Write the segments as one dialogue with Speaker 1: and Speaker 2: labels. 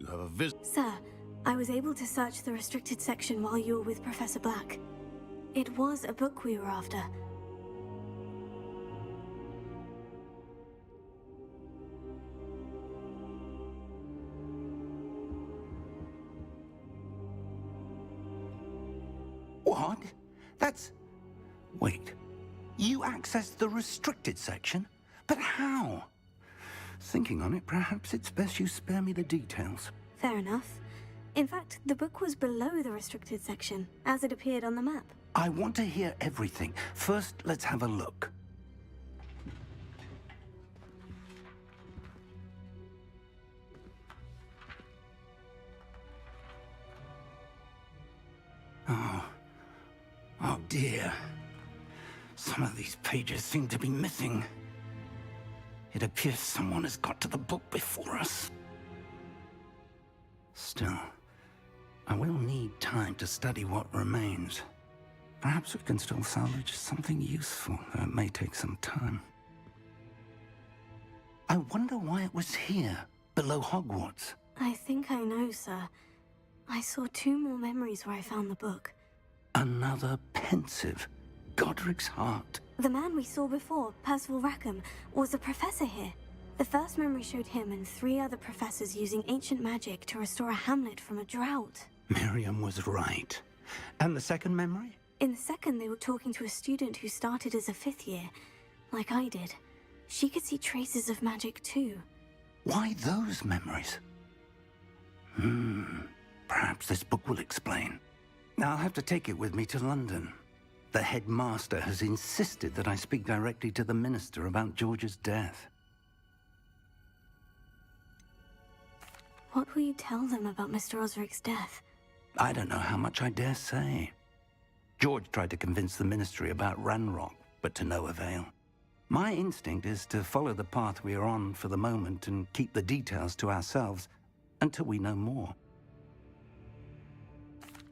Speaker 1: You have a visit.
Speaker 2: Sir, I was able to search the restricted section while you were with Professor Black. It was a book we were after.
Speaker 3: What? That's... Wait. You accessed the restricted section? But how? Thinking on it, perhaps it's best you spare me the details.
Speaker 2: Fair enough. In fact, the book was below the restricted section, as it appeared on the map.
Speaker 3: I want to hear everything. First, let's have a look. Oh dear. Some of these pages seem to be missing. It appears someone has got to the book before us. Still, I will need time to study what remains. Perhaps we can still salvage something useful, though it may take some time. I wonder why it was here, below Hogwarts.
Speaker 2: I think I know, sir. I saw 2 more memories where I found the book.
Speaker 3: Another pensive. Godric's heart.
Speaker 2: The man we saw before, Percival Rackham, was a professor here. The first memory showed him and 3 other professors using ancient magic to restore a hamlet from a drought.
Speaker 3: Miriam was right. And the second memory?
Speaker 2: In the second, they were talking to a student who started as a 5th year, like I did. She could see traces of magic too.
Speaker 3: Why those memories? Perhaps this book will explain. I'll have to take it with me to London. The headmaster has insisted that I speak directly to the minister about George's death.
Speaker 2: What will you tell them about Mr. Osric's death?
Speaker 3: I don't know how much I dare say. George tried to convince the ministry about Ranrock, but to no avail. My instinct is to follow the path we are on for the moment and keep the details to ourselves until we know more.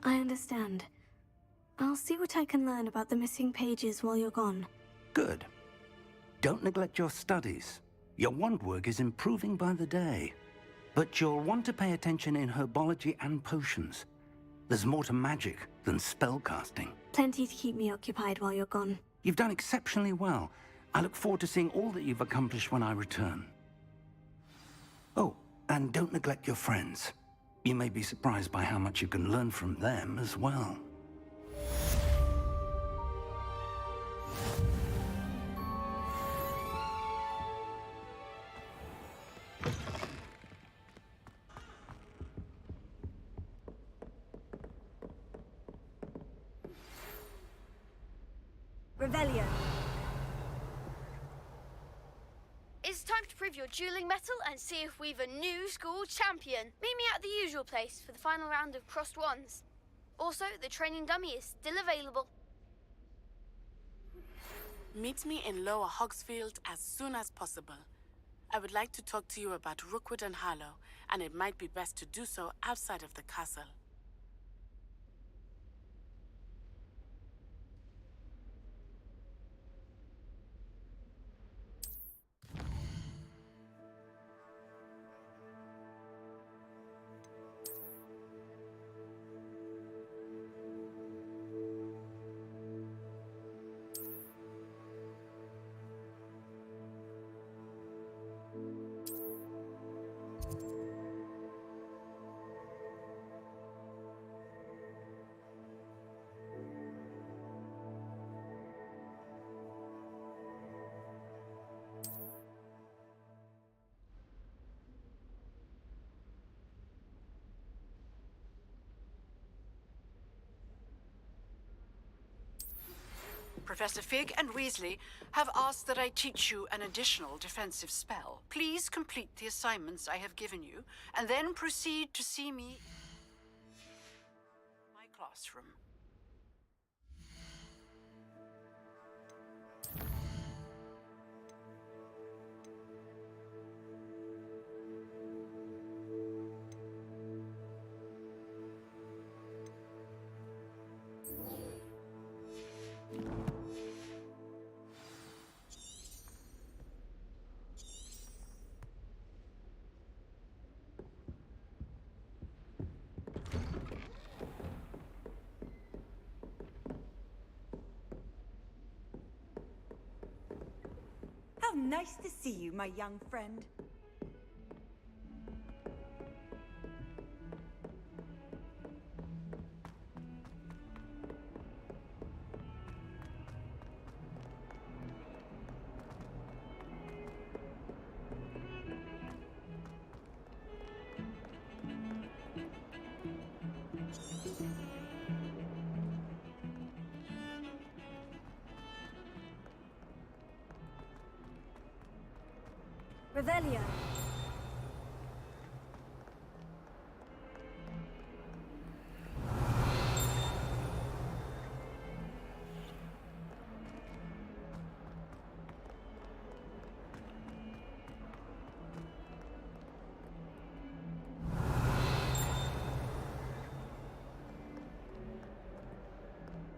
Speaker 2: I understand. I'll see what I can learn about the missing pages while you're gone.
Speaker 3: Good. Don't neglect your studies. Your wand work is improving by the day. But you'll want to pay attention in herbology and potions. There's more to magic than spellcasting.
Speaker 2: Plenty to keep me occupied while you're gone.
Speaker 3: You've done exceptionally well. I look forward to seeing all that you've accomplished when I return. Oh, and don't neglect your friends. You may be surprised by how much you can learn from them as well.
Speaker 2: Revelio.
Speaker 4: It's time to prove your dueling mettle and see if we've a new school champion. Meet me at the usual place for the final round of crossed wands. Also, the training dummy is still available.
Speaker 5: Meet me in Lower Hogsfield as soon as possible. I would like to talk to you about Rookwood and Harlow, and it might be best to do so outside of the castle.
Speaker 6: Professor Fig and Weasley have asked that I teach you an additional defensive spell. Please complete the assignments I have given you, and then proceed to see me in my classroom.
Speaker 1: Nice to see you, my young friend.
Speaker 2: Revelio.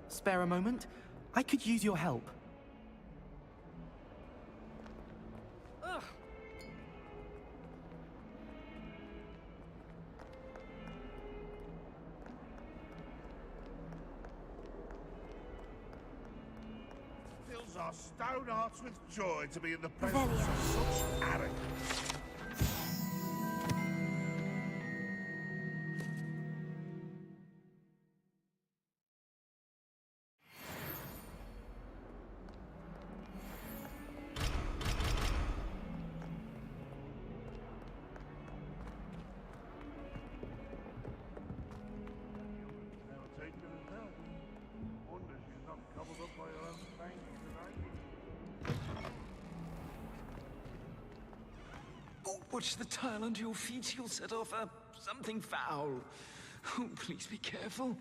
Speaker 7: Spare a moment? I could use your help.
Speaker 8: Fills our stone hearts with joy to be in the presence of such arrogance. Never taken it as help. Wonder she's not covered up by her own fangs tonight.
Speaker 7: Oh, watch the tile under your feet. You'll set off something foul. Oh, please be careful.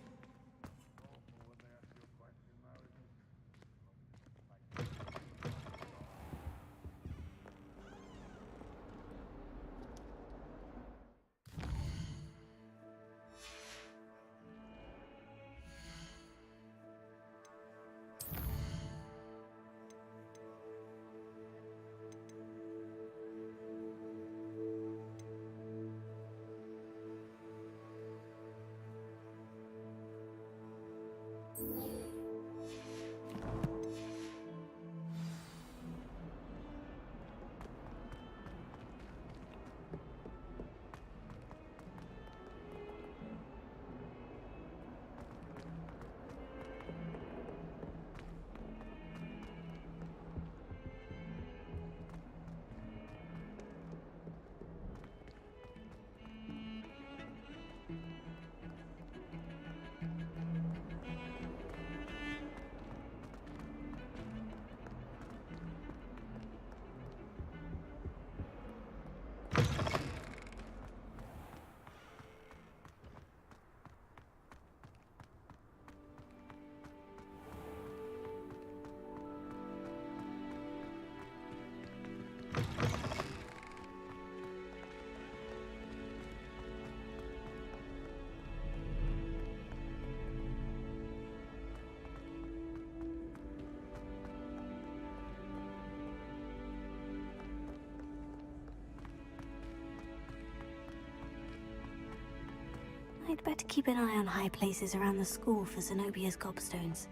Speaker 2: I'd better keep an eye on high places around the school for Zenobia's gobstones.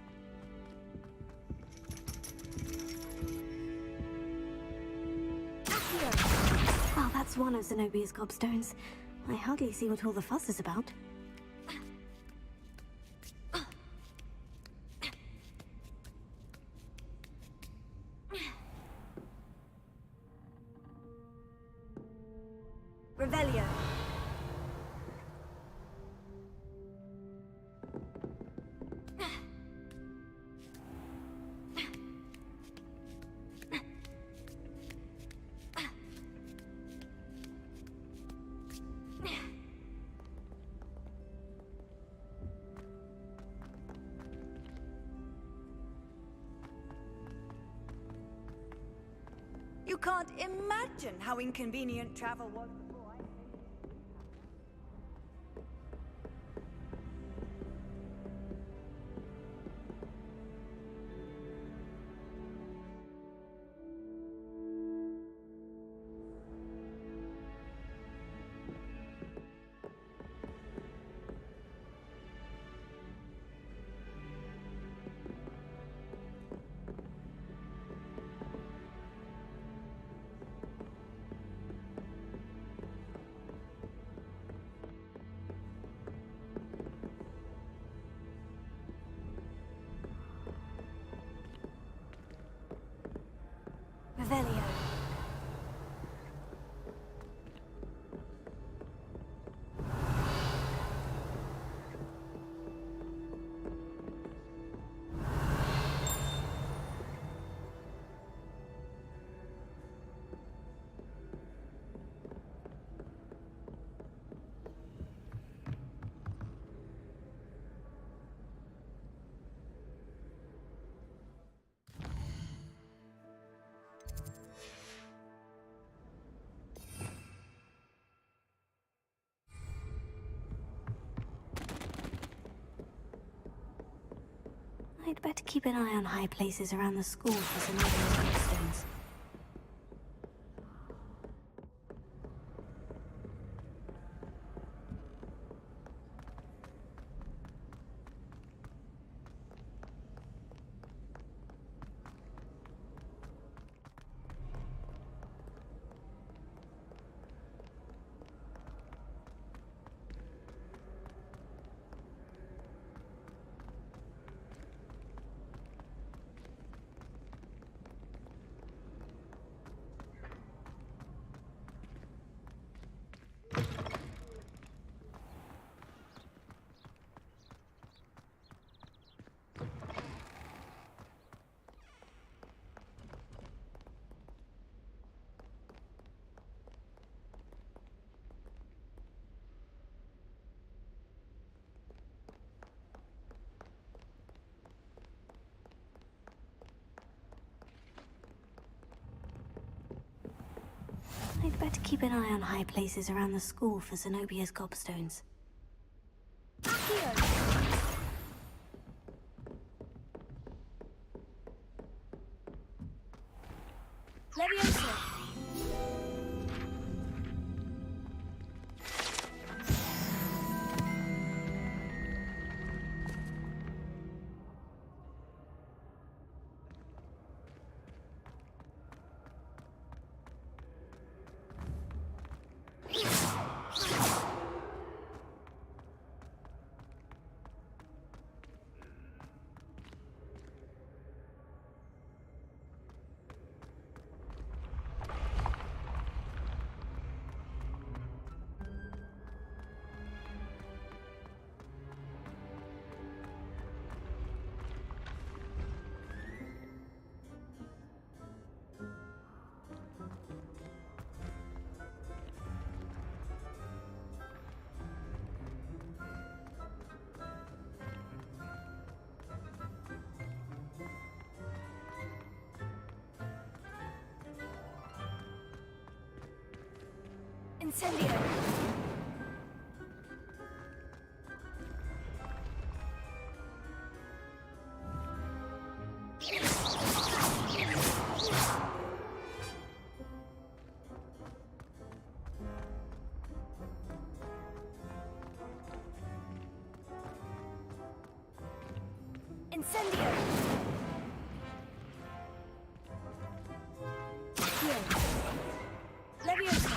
Speaker 2: Well, that's one of Zenobia's gobstones. I hardly see what all the fuss is about. Revelio.
Speaker 1: You can't imagine how inconvenient travel was before I came.
Speaker 2: Revelio. I'd better keep an eye on high places around the school for some obvious gravstones. I'd better keep an eye on high places around the school for Zenobia's gobstones.
Speaker 1: Leviosa. Incendio. Incendio. Here. Leviosa.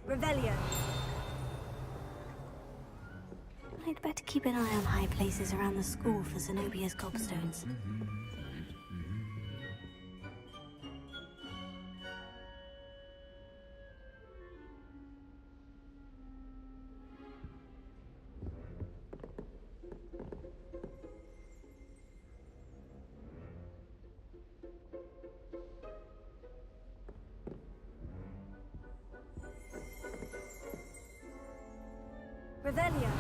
Speaker 1: Revelio.
Speaker 2: I'd better keep an eye on high places around the school for Zenobia's gobstones.
Speaker 1: Revelio.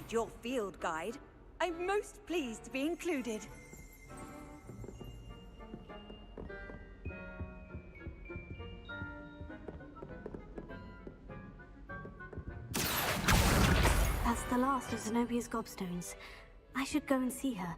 Speaker 1: read your field guide. I'm most pleased to be included.
Speaker 2: That's the last of Zenobia's gobstones. I should go and see her.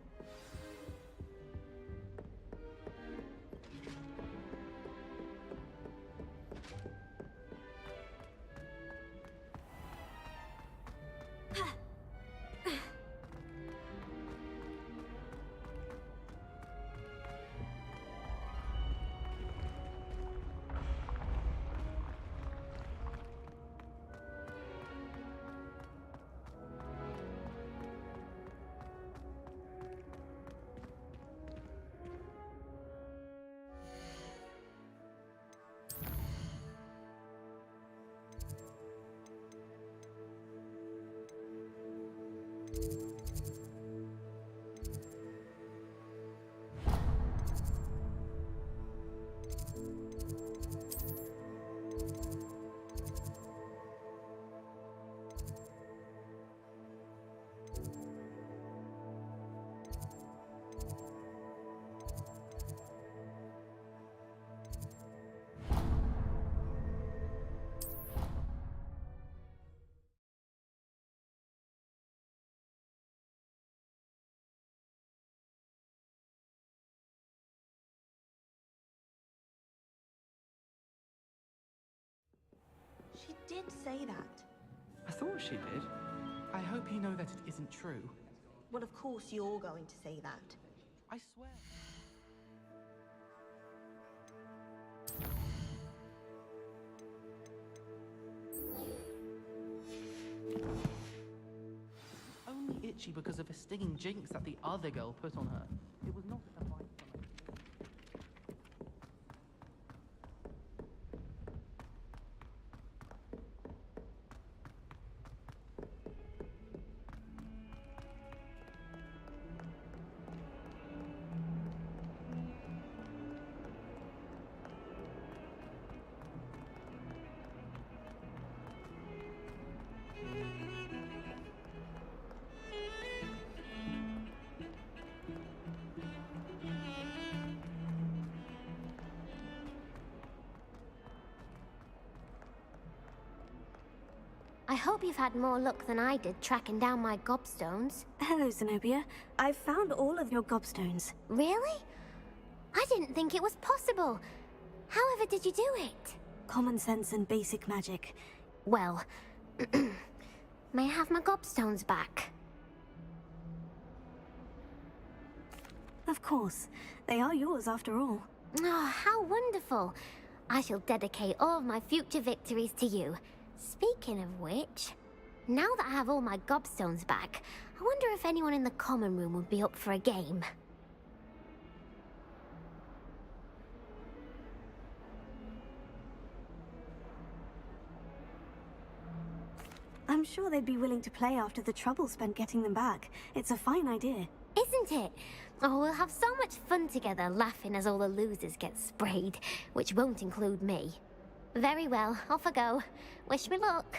Speaker 9: She did say that.
Speaker 10: I thought she did. I hope you know that it isn't true.
Speaker 9: Well, of course you're going to say that.
Speaker 10: I swear. Only itchy because of a stinging jinx that the other girl put on her. It was not a bite from her.
Speaker 11: I hope you've had more luck than I did tracking down my gobstones.
Speaker 2: Hello, Zenobia. I've found all of your gobstones.
Speaker 11: Really? I didn't think it was possible. However did you do it?
Speaker 2: Common sense and basic magic.
Speaker 11: Well, may I have my gobstones back?
Speaker 2: Of course. They are yours after all.
Speaker 11: Oh, how wonderful. I shall dedicate all of my future victories to you. Speaking of which, now that I have all my gobstones back, I wonder if anyone in the common room would be up for a game.
Speaker 2: I'm sure they'd be willing to play after the trouble spent getting them back. It's a fine idea.
Speaker 11: Isn't it? Oh, we'll have so much fun together laughing as all the losers get sprayed, which won't include me. Very well, off I go. Wish me luck.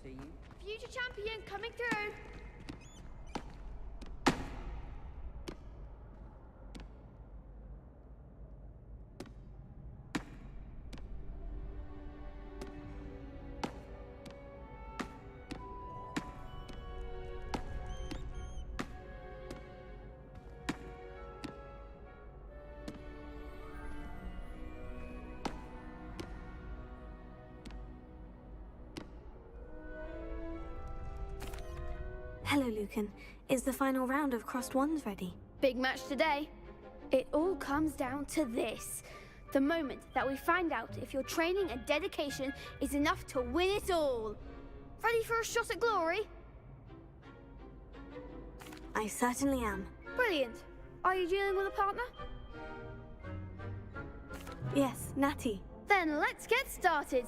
Speaker 10: see you.
Speaker 4: Future champion coming through.
Speaker 2: Hello, Lucan. Is the final round of Crossed Wands ready?
Speaker 4: Big match today. It all comes down to this. The moment that we find out if your training and dedication is enough to win it all. Ready for a shot at glory?
Speaker 2: I certainly am.
Speaker 4: Brilliant. Are you dealing with a partner?
Speaker 2: Yes, Natty.
Speaker 4: Then let's get started.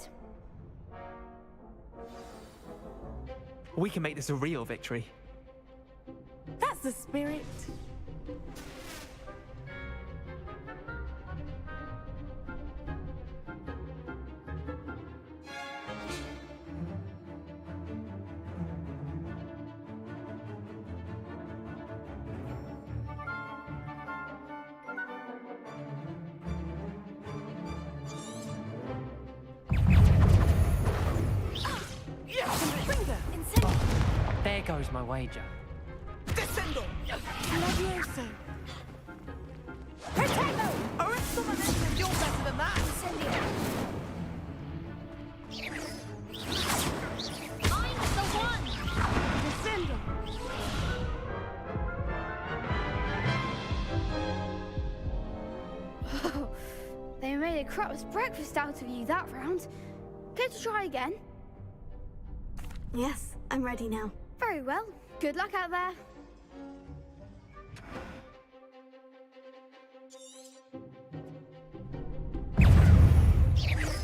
Speaker 12: We can make this a real victory.
Speaker 5: That's the spirit.
Speaker 12: There goes my wager.
Speaker 5: Descendo! Maravilloso! Potato! Arresto momentum! You're better than that! Incendio!
Speaker 11: I'm the one!
Speaker 5: Descendo!
Speaker 4: Oh, they made a crap's breakfast out of you that round. Care to try again?
Speaker 2: Yes, I'm ready now.
Speaker 4: Very well. Good luck out there.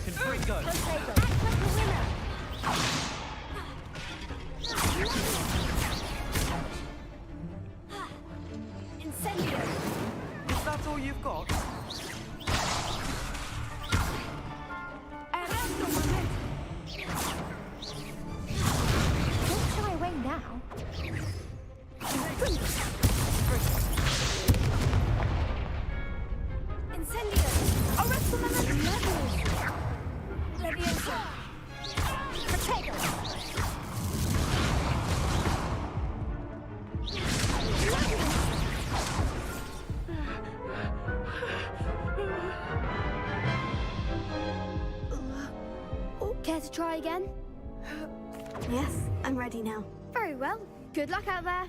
Speaker 12: Confringo!
Speaker 2: Incendio!
Speaker 12: Is that all you've got?
Speaker 11: Don't shy away now.
Speaker 2: Incendio! Arresto momentum! Leviosa! Potato!
Speaker 4: Care to try again?
Speaker 2: Yes, I'm ready now.
Speaker 4: Very well. Good luck out there.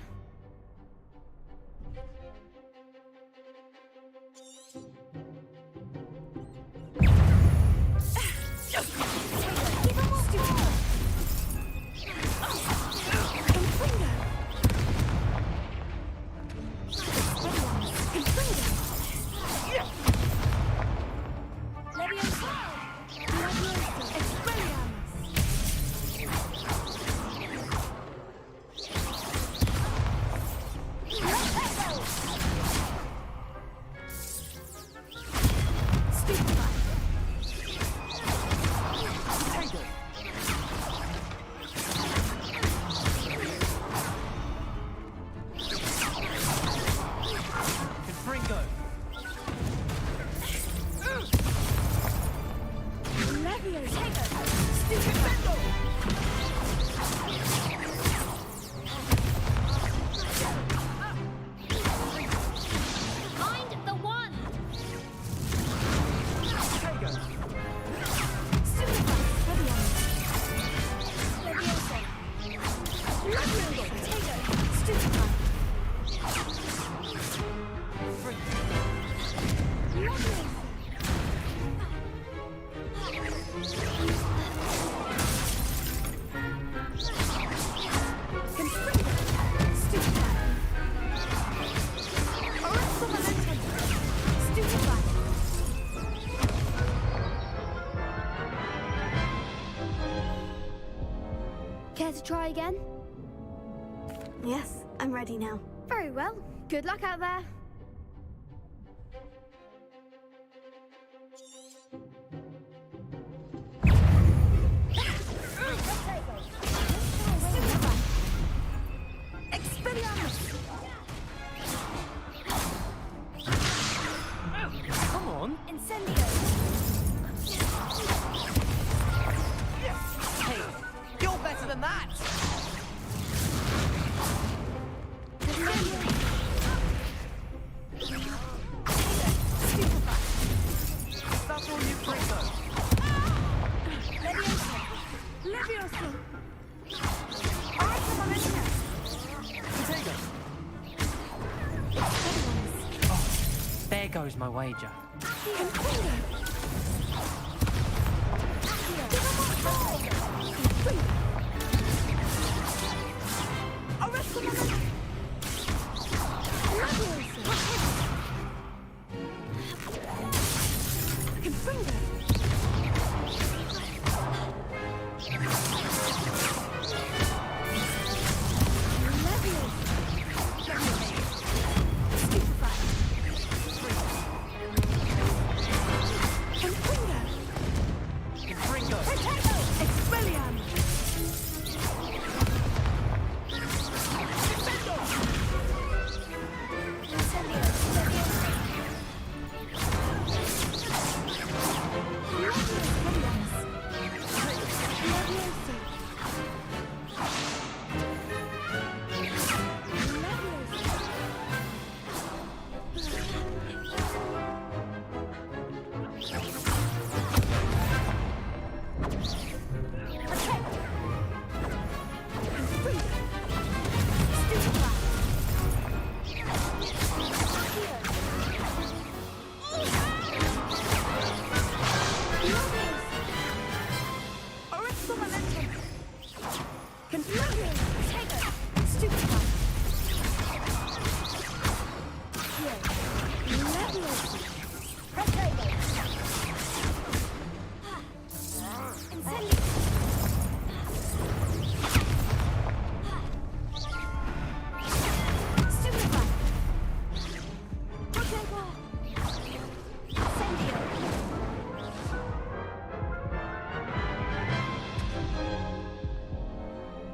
Speaker 4: Care to try again?
Speaker 2: Yes, I'm ready now.
Speaker 4: Very well. Good luck out there.
Speaker 12: Hey, you're better than that! That's all you bring, though.
Speaker 1: Leviosa!
Speaker 12: Potato. Oh, there goes my wager.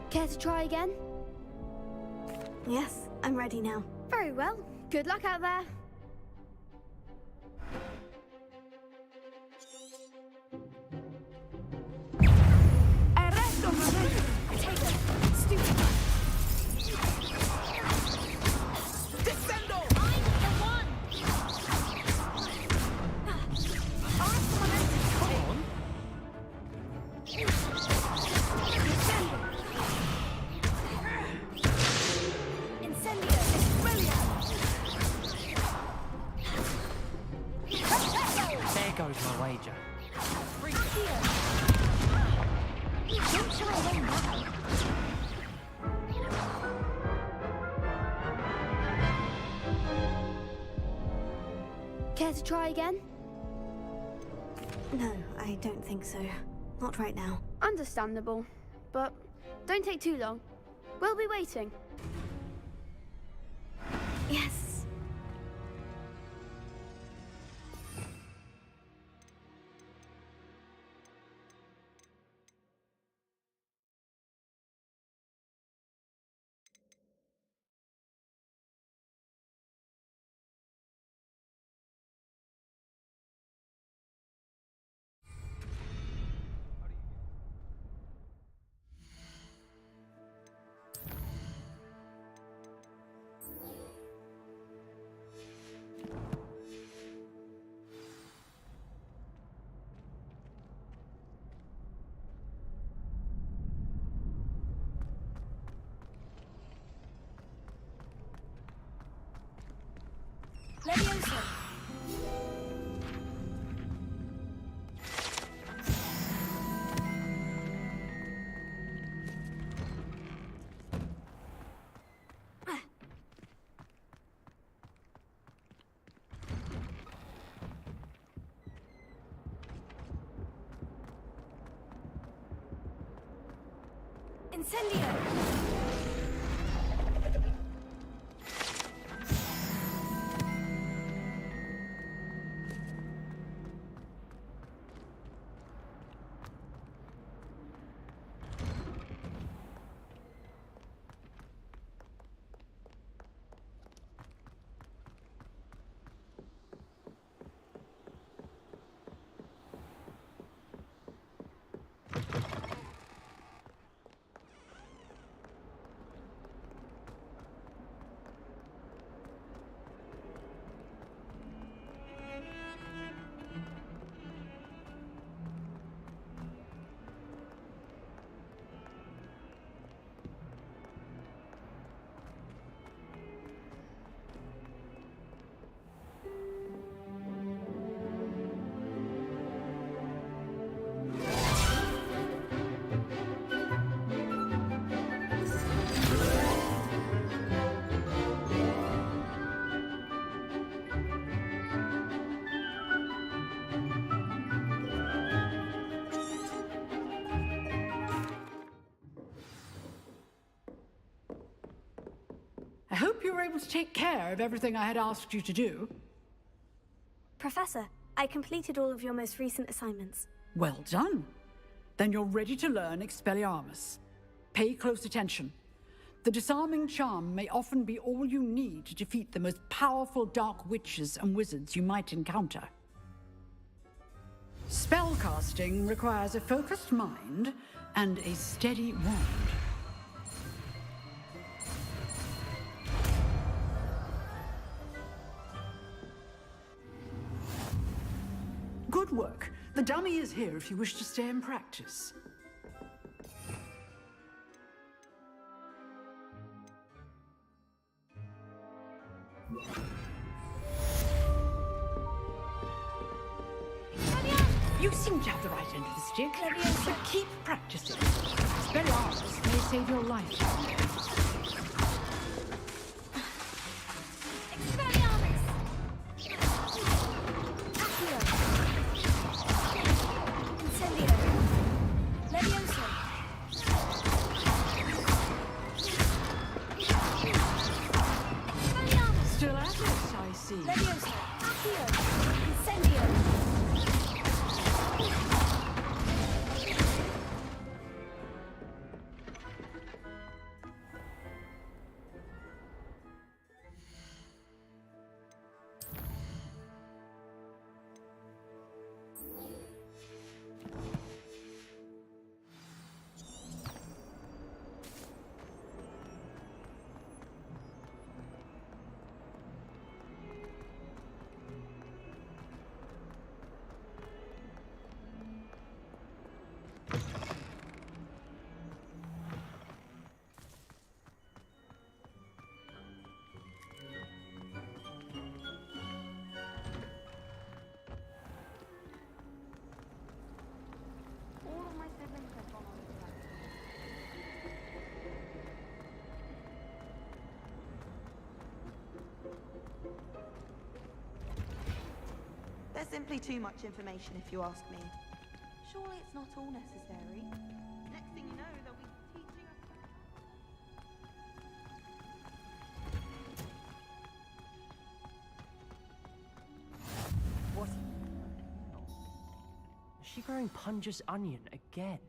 Speaker 4: Care to try again?
Speaker 2: Yes, I'm ready now.
Speaker 4: Very well. Good luck out there.
Speaker 1: Arresto, momento! Take it! Stupid! Descendo! I'm the one! Arresto, momento!
Speaker 12: Come on.
Speaker 1: Incendio! Expelliarmus!
Speaker 12: There goes my wager.
Speaker 1: Don't try them now!
Speaker 4: Care to try again?
Speaker 2: No, I don't think so. Not right now.
Speaker 4: Understandable. But don't take too long. We'll be waiting.
Speaker 2: Yes.
Speaker 1: Leviosa! Incendio!
Speaker 6: hope you were able to take care of everything I had asked you to do.
Speaker 2: Professor, I completed all of your most recent assignments.
Speaker 6: Well done. Then you're ready to learn Expelliarmus. Pay close attention. The disarming charm may often be all you need to defeat the most powerful dark witches and wizards you might encounter. Spellcasting requires a focused mind and a steady wand. Good work. The dummy is here if you wish to stay and practice. You seem to have the right end of the stick, but keep practicing. Expelliarmus may save your life.
Speaker 2: Expelliarmus! Accio! Incendio! Levioso! Expelliarmus!
Speaker 6: Still at it, I see.
Speaker 2: Levioso! Accio! Incendio!
Speaker 9: There's simply too much information if you ask me. Surely it's not all necessary. Next thing you know, they'll be teaching us...
Speaker 13: What? Is she growing Punja's onion again?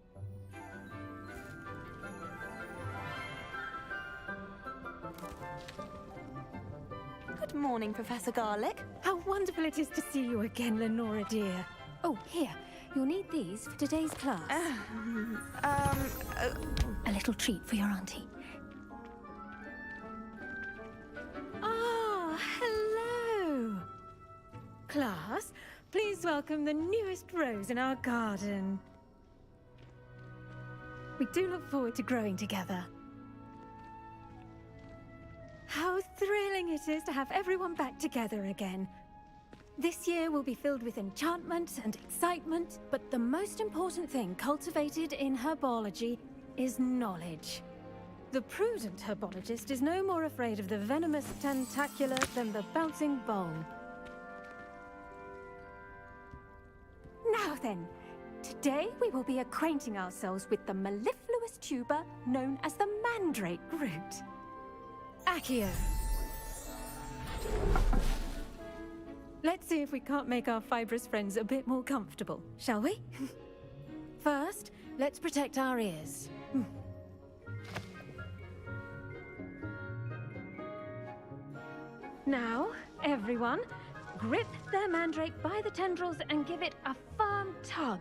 Speaker 14: Good morning, Professor Garlick. How wonderful it is to see you again, Lenora dear. Oh, here. You'll need these for today's class. A little treat for your auntie. Ah, hello. Class, please welcome the newest rose in our garden. We do look forward to growing together. How thrilling it is to have everyone back together again. This year will be filled with enchantment and excitement, but the most important thing cultivated in herbology is knowledge. The prudent herbologist is no more afraid of the venomous tentacula than the bouncing bone. Now then, today we will be acquainting ourselves with the mellifluous tuber known as the mandrake root. Accio. Let's see if we can't make our fibrous friends a bit more comfortable, shall we? First, let's protect our ears. Now, everyone, grip their mandrake by the tendrils and give it a firm tug.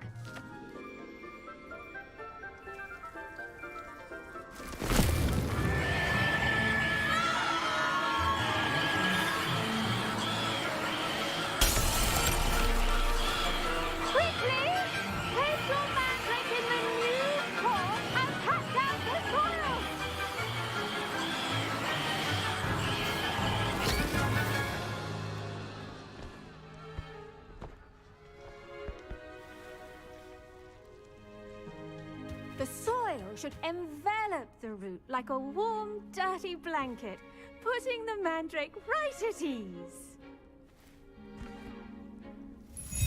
Speaker 14: The soil should envelop the root like a warm, dirty blanket, putting the mandrake right at ease.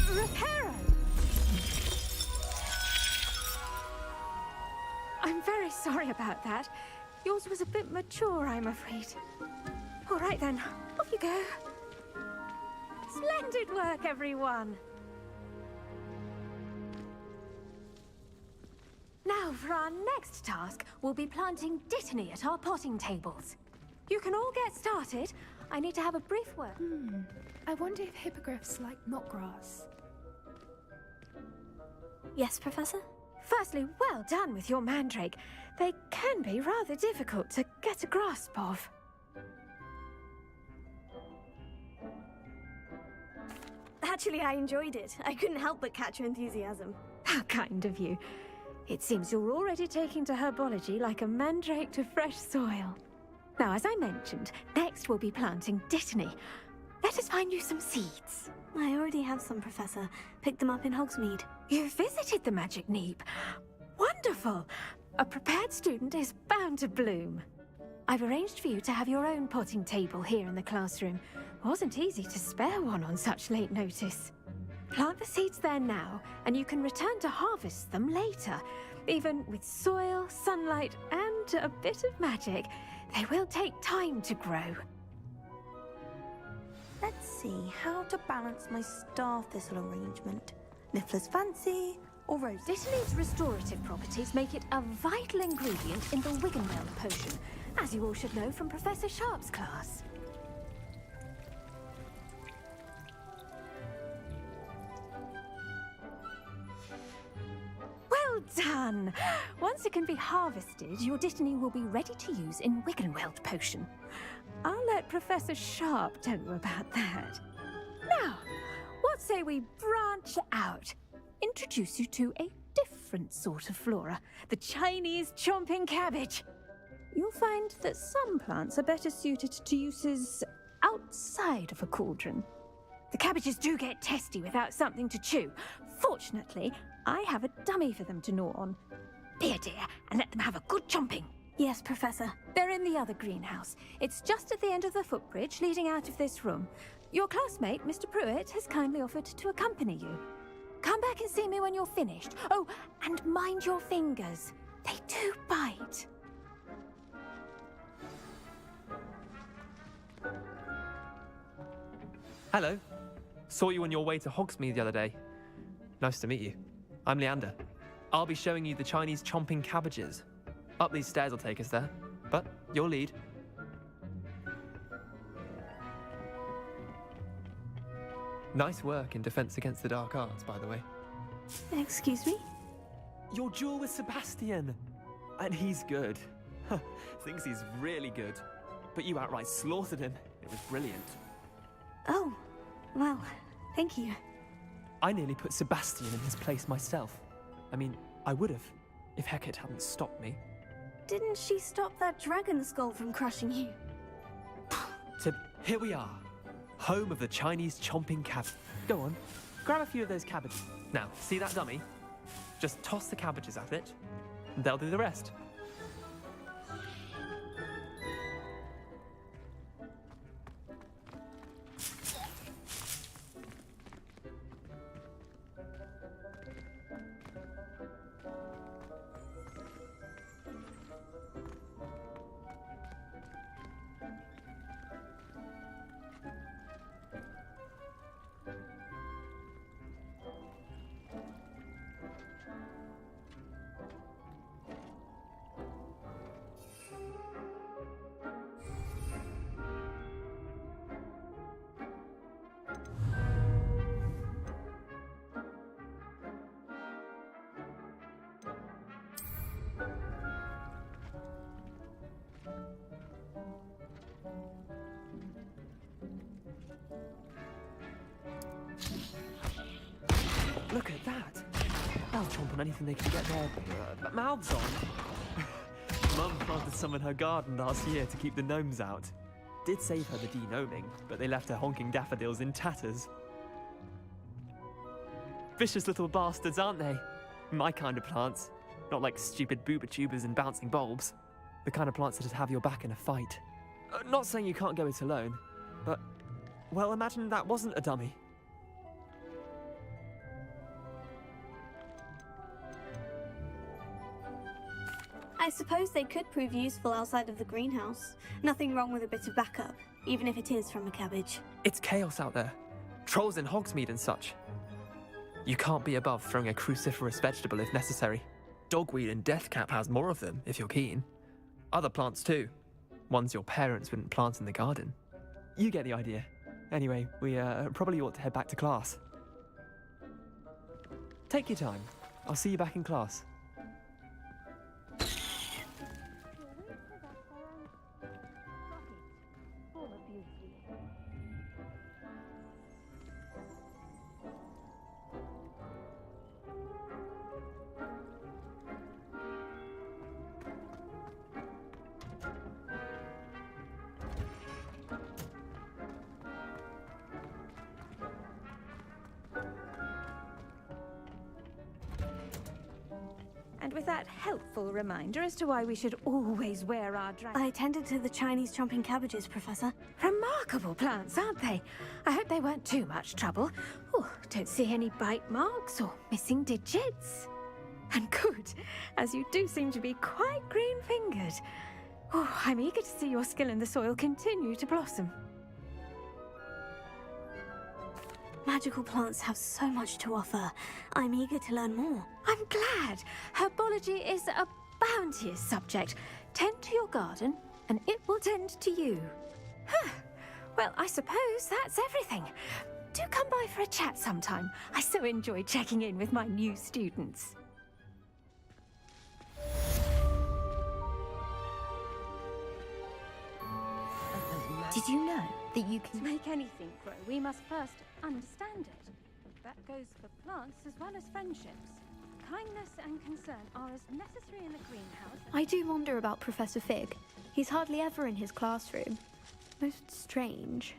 Speaker 14: Reparo! I'm very sorry about that. Yours was a bit mature, I'm afraid. right then, off you go. Splendid work, everyone. Now, for our next task, we'll be planting Dittany at our potting tables. You can all get started. I need to have a brief word.
Speaker 15: I wonder if hippogriffs like knotgrass.
Speaker 2: Yes, Professor?
Speaker 14: Firstly, well done with your mandrake. They can be rather difficult to get a grasp of.
Speaker 2: Actually, I enjoyed it. I couldn't help but catch your enthusiasm.
Speaker 14: How kind of you. It seems you're already taking to herbology like a mandrake to fresh soil. Now, as I mentioned, next we'll be planting Dittany. Let us find you some seeds.
Speaker 2: I already have some, Professor. Picked them up in Hogsmeade.
Speaker 14: You visited the Magic Neep. Wonderful! A prepared student is bound to bloom. I've arranged for you to have your own potting table here in the classroom. Wasn't easy to spare one on such late notice. Plant the seeds there now, and you can return to harvest them later. Even with soil, sunlight, and a bit of magic, they will take time to grow.
Speaker 9: Let's see how to balance my star thistle arrangement. Niffler's fancy or rose?
Speaker 14: Dittany's restorative properties make it a vital ingredient in the Wiggenweld potion, as you all should know from Professor Sharp's class. Well done! Once it can be harvested, your Dittany will be ready to use in Wiggenweld potion. I'll let Professor Sharp tell you about that. Now, what say we branch out? Introduce you to a different sort of flora, the Chinese chomping cabbage. You'll find that some plants are better suited to uses outside of a cauldron. The cabbages do get testy without something to chew. Fortunately, I have a dummy for them to gnaw on. Be a dear and let them have a good chomping.
Speaker 2: Yes, Professor.
Speaker 14: They're in the other greenhouse. It's just at the end of the footbridge leading out of this room. Your classmate, Mr. Pruitt, has kindly offered to accompany you. Come back and see me when you're finished. Oh, and mind your fingers. They do bite.
Speaker 12: Hello. Saw you on your way to Hogsmeade the other day. Nice to meet you. I'm Leander. I'll be showing you the Chinese chomping cabbages. Up these stairs will take us there, but your lead. Nice work in Defense Against the Dark Arts, by the way.
Speaker 2: Excuse me?
Speaker 12: Your duel with Sebastian! And he's good. Thinks he's really good. But you outright slaughtered him. It was brilliant.
Speaker 2: Oh, well, thank you.
Speaker 12: I nearly put Sebastian in his place myself. I mean, I would have, if Hecate hadn't stopped me.
Speaker 2: Didn't she stop that dragon skull from crushing you?
Speaker 12: So, here we are. Home of the Chinese chomping cab. Go on, grab a few of those cabbages. Now, see that dummy? Just toss the cabbages at it, and they'll do the rest. Look at that! They'll chomp on anything they can get their mouths on. Mum planted some in her garden last year to keep the gnomes out. Did save her the de-gnoming, but they left her honking daffodils in tatters. Vicious little bastards, aren't they? My kind of plants. Not like stupid booba tubers and bouncing bulbs. The kind of plants that'd have your back in a fight. Not saying you can't go it alone, but, well, imagine that wasn't a dummy.
Speaker 2: I suppose they could prove useful outside of the greenhouse. Nothing wrong with a bit of backup, even if it is from a cabbage.
Speaker 12: It's chaos out there. Trolls in Hogsmeade and such. You can't be above throwing a cruciferous vegetable if necessary. Dogweed and deathcap has more of them, if you're keen. Other plants too. Ones your parents wouldn't plant in the garden. You get the idea. Anyway, we probably ought to head back to class. Take your time. I'll see you back in class.
Speaker 14: And with that helpful reminder as to why we should always wear our
Speaker 2: I attended to the Chinese chomping cabbages, Professor.
Speaker 14: Remarkable plants, aren't they? I hope they weren't too much trouble. Oh, don't see any bite marks or missing digits. And good, as you do seem to be quite green-fingered. Oh, I'm eager to see your skill in the soil continue to blossom.
Speaker 2: Magical plants have so much to offer. I'm eager to learn more.
Speaker 14: I'm glad. Herbology is a bounteous subject. Tend to your garden, and it will tend to you. Huh. Well, I suppose that's everything. Do come by for a chat sometime. I so enjoy checking in with my new students.
Speaker 16: Did you know that you can
Speaker 14: To make anything grow, we must first understand it. That goes for plants as well as friendships. Kindness and concern are as necessary in the greenhouse.
Speaker 16: I do wonder about Professor Fig. He's hardly ever in his classroom. Most strange.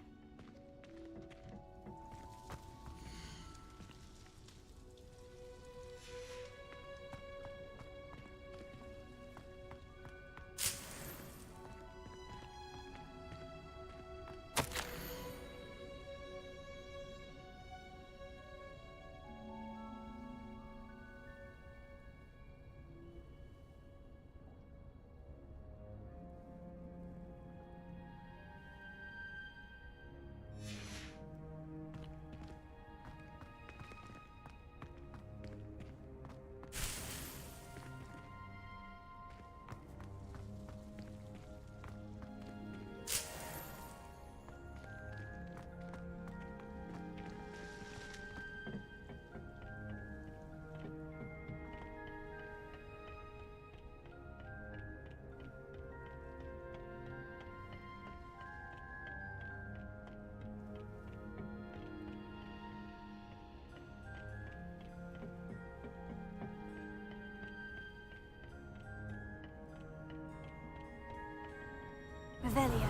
Speaker 2: Revelio.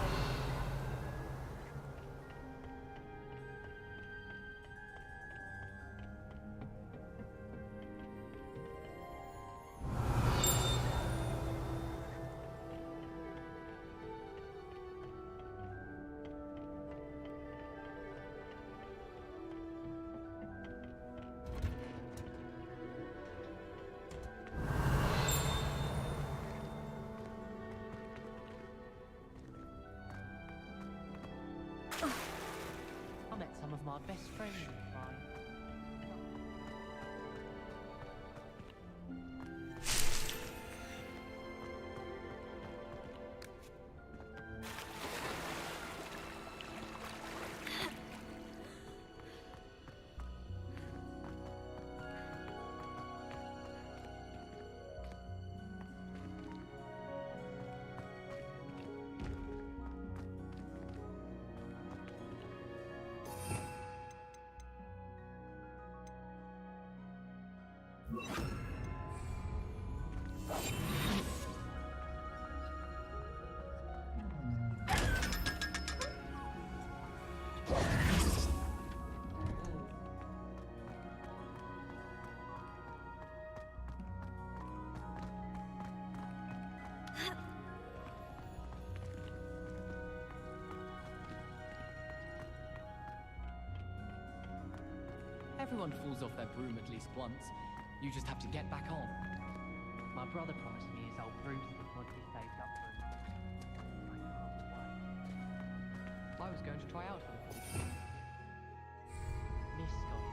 Speaker 13: I met some of my best friends in mine.
Speaker 10: Everyone falls off their broom at least once. You just have to get back on. My brother promised me his old
Speaker 13: proves that the blood we saved up for him. I can't wait. I was going to try out for the position. Miss Scott.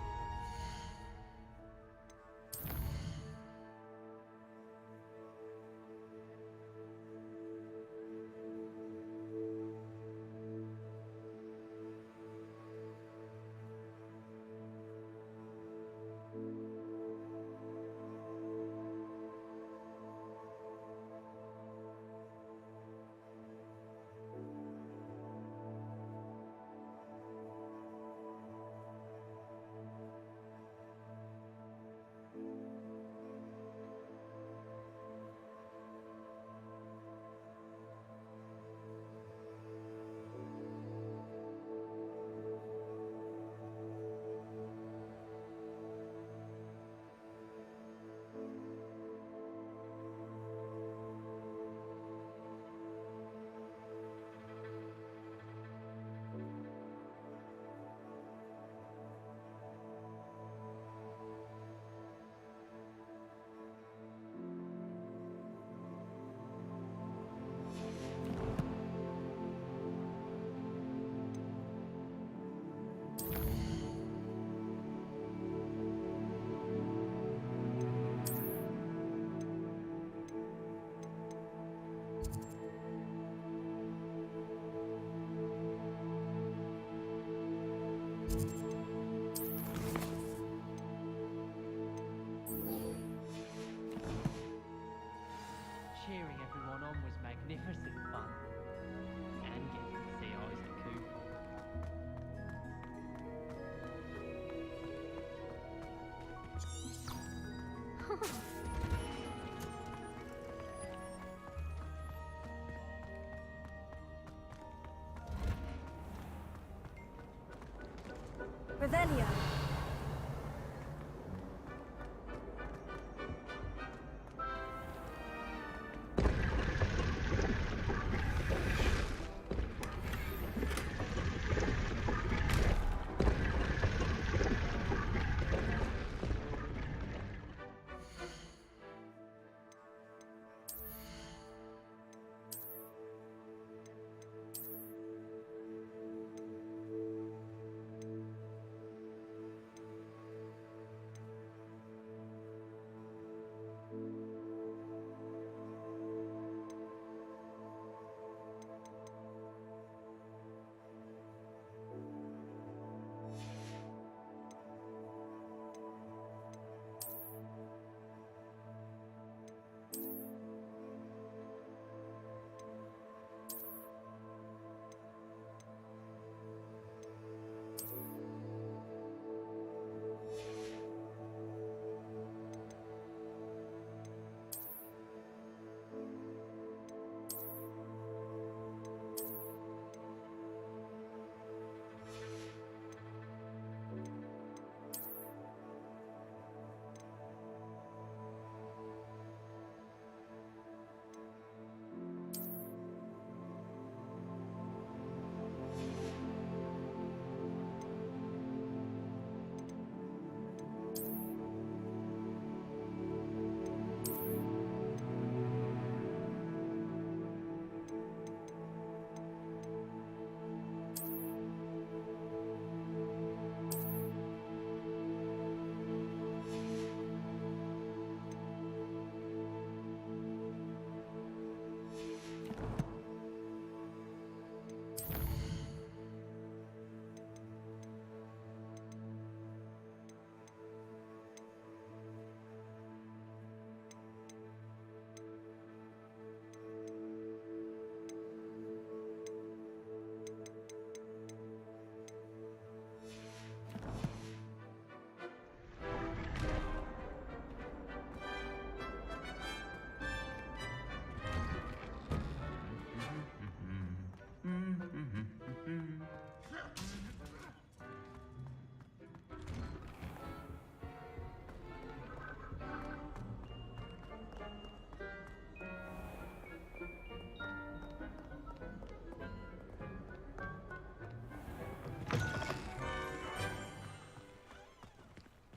Speaker 13: Cheering everyone on was magnificent fun. And getting to see Isaac Cooper.
Speaker 2: Revelio.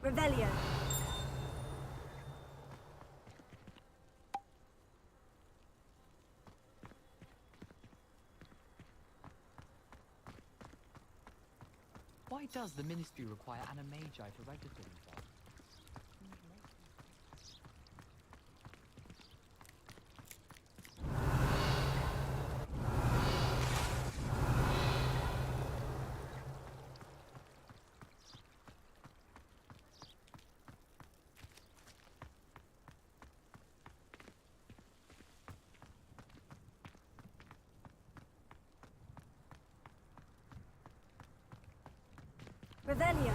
Speaker 2: Revelio.
Speaker 13: Why does the Ministry require Animagi to register themselves?
Speaker 2: Revelio.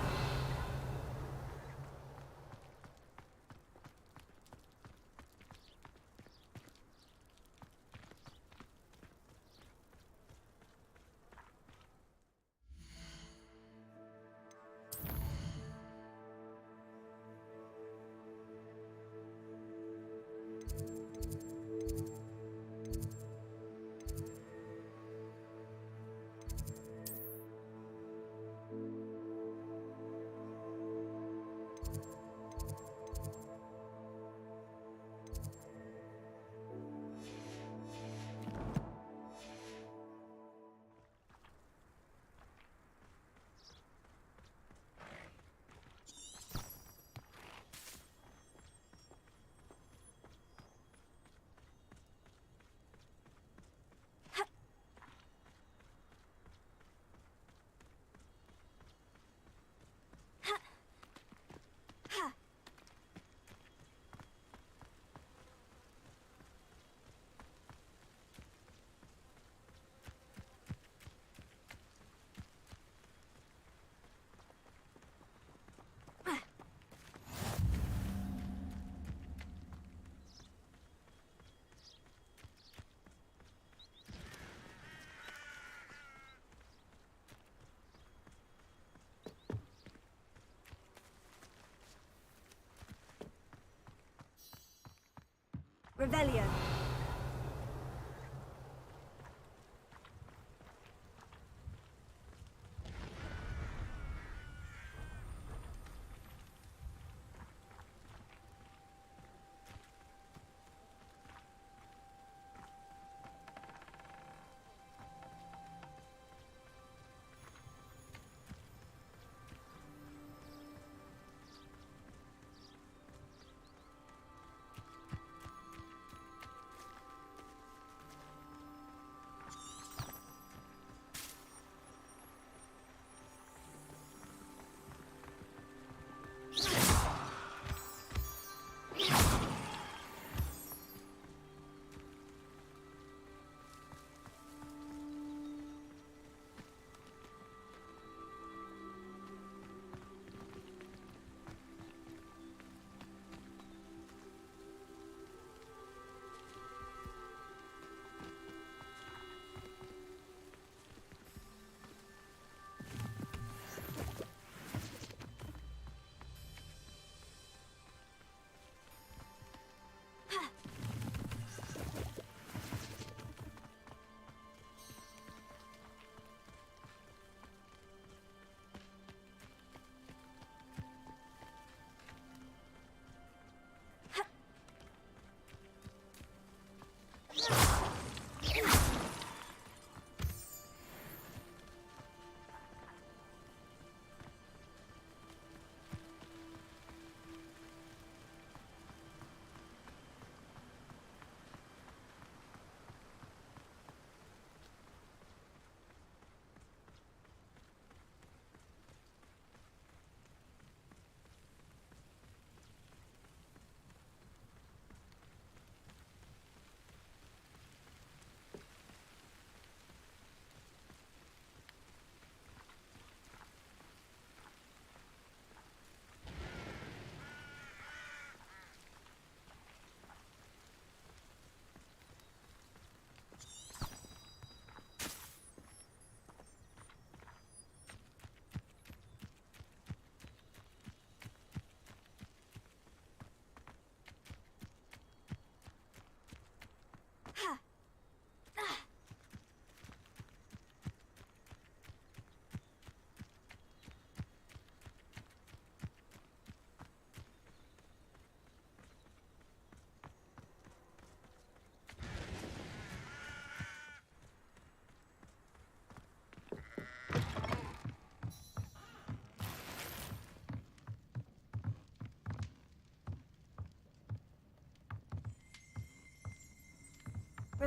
Speaker 2: Revelio.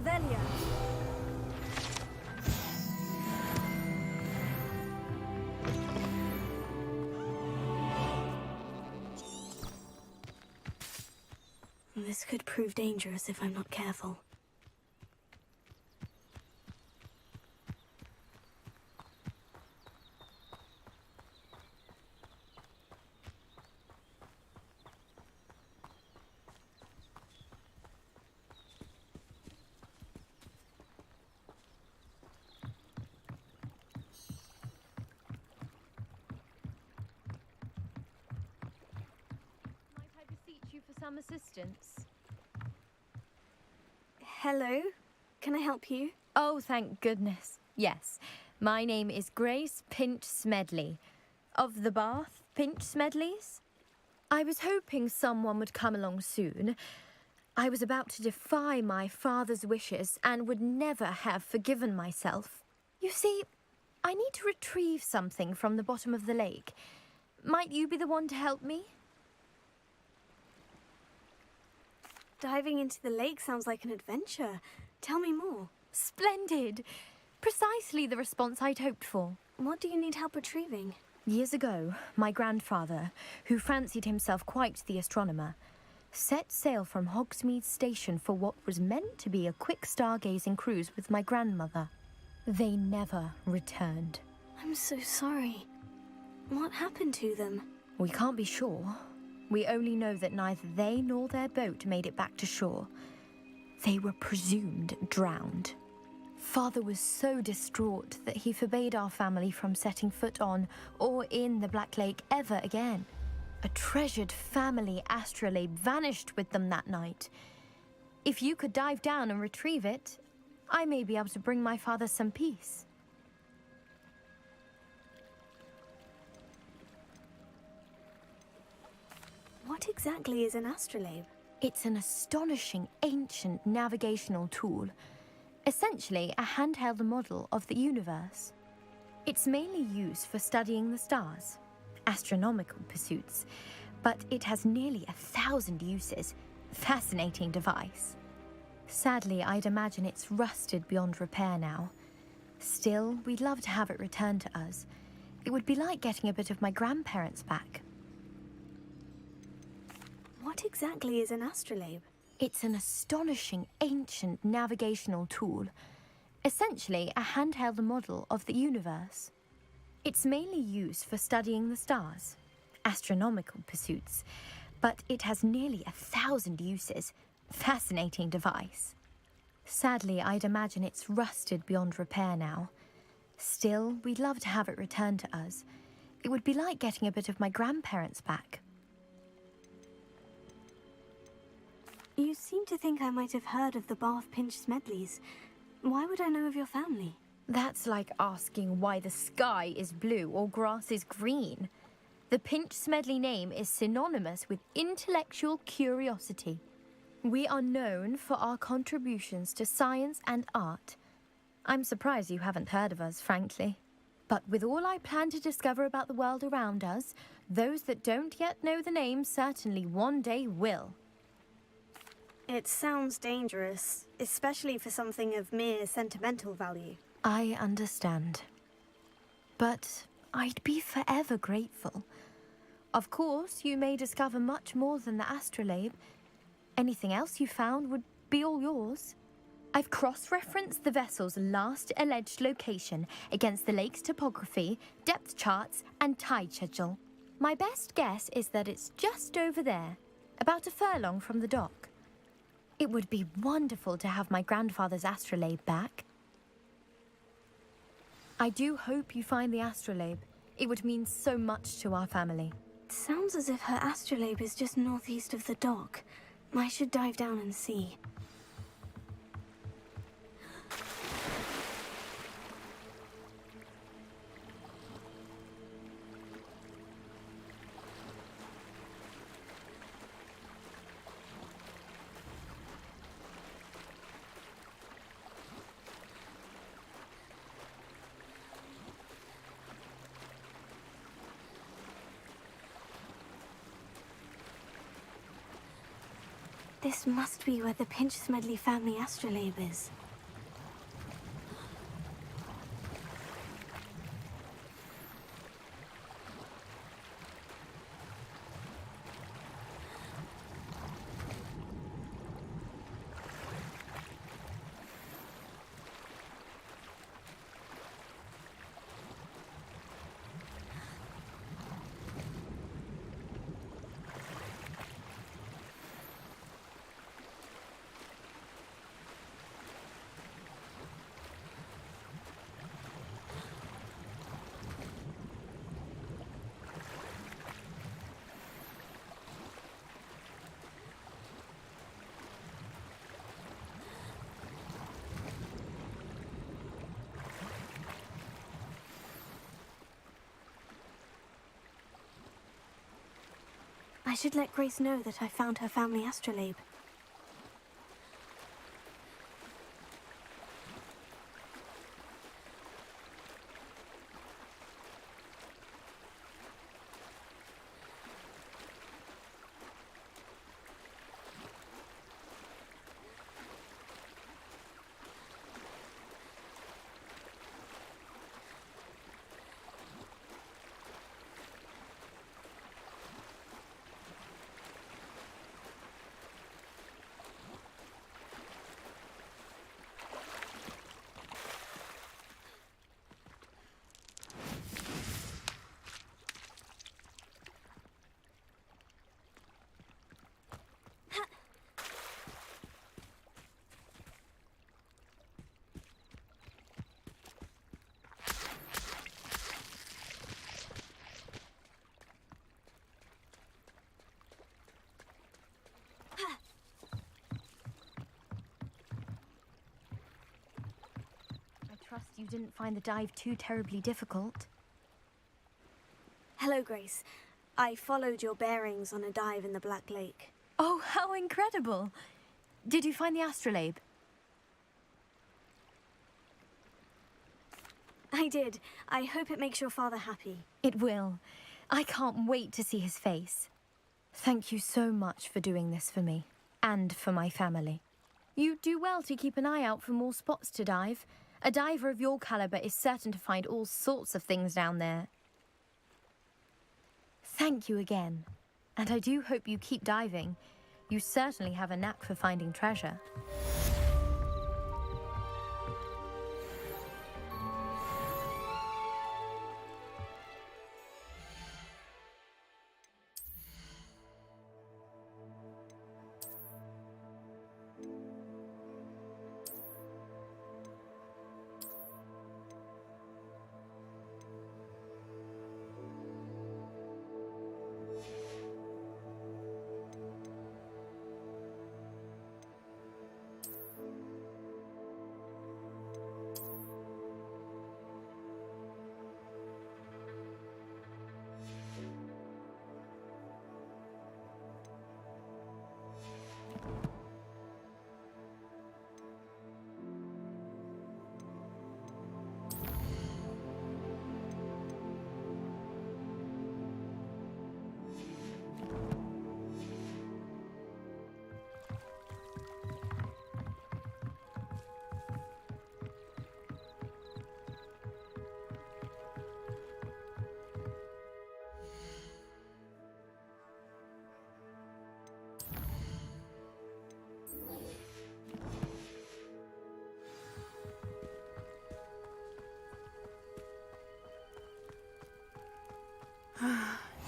Speaker 16: Revelia. This could prove dangerous if I'm not careful.
Speaker 17: Might I beseech you for some assistance?
Speaker 16: Hello? Can I help you?
Speaker 17: Oh, thank goodness. Yes. My name is Grace Pinch Smedley. Of the Bath Pinch Smedleys? I was hoping someone would come along soon. I was about to defy my father's wishes and would never have forgiven myself. You see, I need to retrieve something from the bottom of the lake. Might you be the one to help me?
Speaker 16: Diving into the lake sounds like an adventure. Tell me more.
Speaker 17: Splendid! Precisely the response I'd hoped for.
Speaker 16: What do you need help retrieving?
Speaker 17: Years ago, my grandfather, who fancied himself quite the astronomer, set sail from Hogsmeade Station for what was meant to be a quick stargazing cruise with my grandmother. They never returned.
Speaker 16: I'm so sorry. What happened to them?
Speaker 17: We can't be sure. We only know that neither they nor their boat made it back to shore. They were presumed drowned. Father was so distraught that he forbade our family from setting foot on or in the Black Lake ever again. A treasured family astrolabe vanished with them that night. If you could dive down and retrieve it, I may be able to bring my father some peace.
Speaker 16: What exactly is an astrolabe?
Speaker 17: It's an astonishing ancient navigational tool. Essentially, a handheld model of the universe. It's mainly used for studying the stars, astronomical pursuits, but it has nearly 1,000 uses. Fascinating device. Sadly, I'd imagine it's rusted beyond repair now. Still, we'd love to have it returned to us. It would be like getting a bit of my grandparents back.
Speaker 16: What exactly is an astrolabe?
Speaker 17: It's an astonishing ancient navigational tool. Essentially, a handheld model of the universe. It's mainly used for studying the stars, astronomical pursuits, but it has nearly 1,000 uses. Fascinating device. Sadly, I'd imagine it's rusted beyond repair now. Still, we'd love to have it returned to us. It would be like getting a bit of my grandparents back.
Speaker 16: You seem to think I might have heard of the Bath Pinch Smedleys. Why would I know of your family?
Speaker 17: That's like asking why the sky is blue or grass is green. The Pinch Smedley name is synonymous with intellectual curiosity. We are known for our contributions to science and art. I'm surprised you haven't heard of us, frankly. But with all I plan to discover about the world around us, those that don't yet know the name certainly one day will.
Speaker 16: It sounds dangerous, especially for something of mere sentimental value.
Speaker 17: I understand. But I'd be forever grateful. Of course, you may discover much more than the astrolabe. Anything else you found would be all yours. I've cross-referenced the vessel's last alleged location against the lake's topography, depth charts, and tide schedule. My best guess is that it's just over there, about a furlong from the dock. It would be wonderful to have my grandfather's astrolabe back. I do hope you find the astrolabe. It would mean so much to our family.
Speaker 16: It sounds as if her astrolabe is just northeast of the dock. I should dive down and see.
Speaker 2: This must be where the Pinch Smedley family astrolabe is. I should let Grace know that I found her family astrolabe.
Speaker 17: Trust you didn't find the dive too terribly difficult.
Speaker 2: Hello, Grace. I followed your bearings on a dive in the Black Lake.
Speaker 17: Oh, how incredible! Did you find the astrolabe?
Speaker 2: I did. I hope it makes your father happy.
Speaker 17: It will. I can't wait to see his face. Thank you so much for doing this for me, and for my family. You do well to keep an eye out for more spots to dive. A diver of your caliber is certain to find all sorts of things down there. Thank you again. And I do hope you keep diving. You certainly have a knack for finding treasure.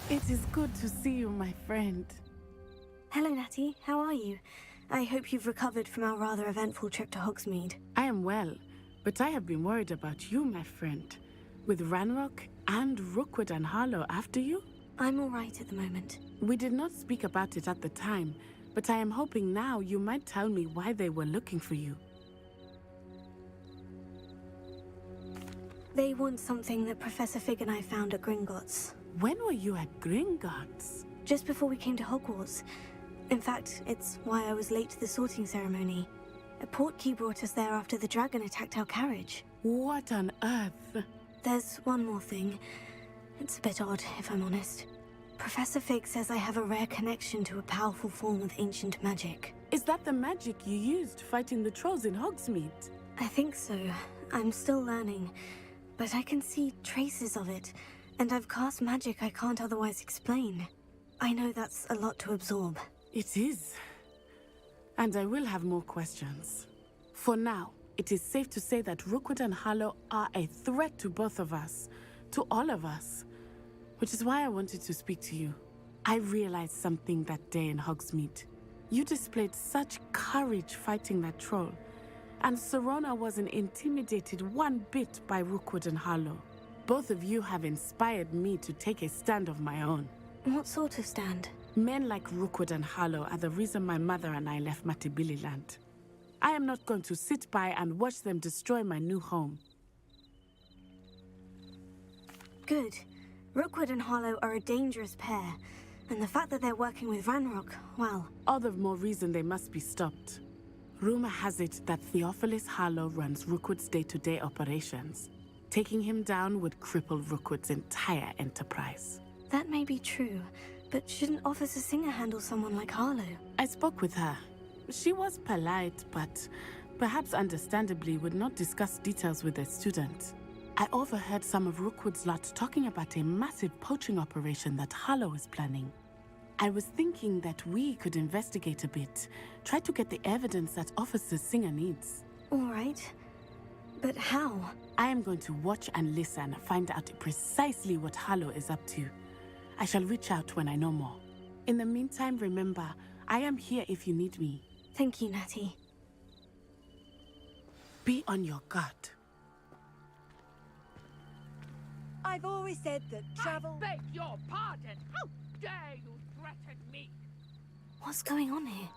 Speaker 5: It is good to see you, my friend.
Speaker 2: Hello, Natty. How are you? I hope you've recovered from our rather eventful trip to Hogsmeade.
Speaker 5: I am well, but I have been worried about you, my friend. With Ranrock and Rookwood and Harlow after you?
Speaker 2: I'm all right at the moment.
Speaker 5: We did not speak about it at the time, but I am hoping now you might tell me why they were looking for you.
Speaker 2: They want something that Professor Fig and I found at Gringotts.
Speaker 5: When were you at Gringotts?
Speaker 2: Just before we came to Hogwarts. In fact, it's why I was late to the sorting ceremony. A portkey brought us there after the dragon attacked our carriage.
Speaker 5: What on earth?
Speaker 2: There's one more thing. It's a bit odd, if I'm honest. Professor Fig says I have a rare connection to a powerful form of ancient magic.
Speaker 5: Is that the magic you used fighting the trolls in Hogsmeade?
Speaker 2: I think so. I'm still learning, but I can see traces of it, and I've cast magic I can't otherwise explain. I know that's a lot to absorb.
Speaker 5: It is. And I will have more questions. For now, it is safe to say that Rookwood and Harlow are a threat to both of us, to all of us. Which is why I wanted to speak to you. I realized something that day in Hogsmeade. You displayed such courage fighting that troll, and Serona wasn't intimidated one bit by Rookwood and Harlow. Both of you have inspired me to take a stand of my own.
Speaker 2: What sort of stand?
Speaker 5: Men like Rookwood and Harlow are the reason my mother and I left Matibili-land. I am not going to sit by and watch them destroy my new home.
Speaker 2: Good. Rookwood and Harlow are a dangerous pair, and the fact that they're working with Ranrock, well...
Speaker 5: All the more reason they must be stopped. Rumor has it that Theophilus Harlow runs Rookwood's day-to-day operations. Taking him down would cripple Rookwood's entire enterprise.
Speaker 2: That may be true, but shouldn't Officer Singer handle someone like Harlow?
Speaker 5: I spoke with her. She was polite, but perhaps understandably would not discuss details with a student. I overheard some of Rookwood's lot talking about a massive poaching operation that Harlow is planning. I was thinking that we could investigate a bit, try to get the evidence that Officer Singer needs.
Speaker 2: All right. But how?
Speaker 5: I am going to watch and listen, find out precisely what Harlow is up to. I shall reach out when I know more. In the meantime, remember, I am here if you need me.
Speaker 2: Thank you, Natty.
Speaker 5: Be on your guard.
Speaker 1: I've always said that travel...
Speaker 18: I beg your pardon! How dare you threaten me?
Speaker 2: What's going on here?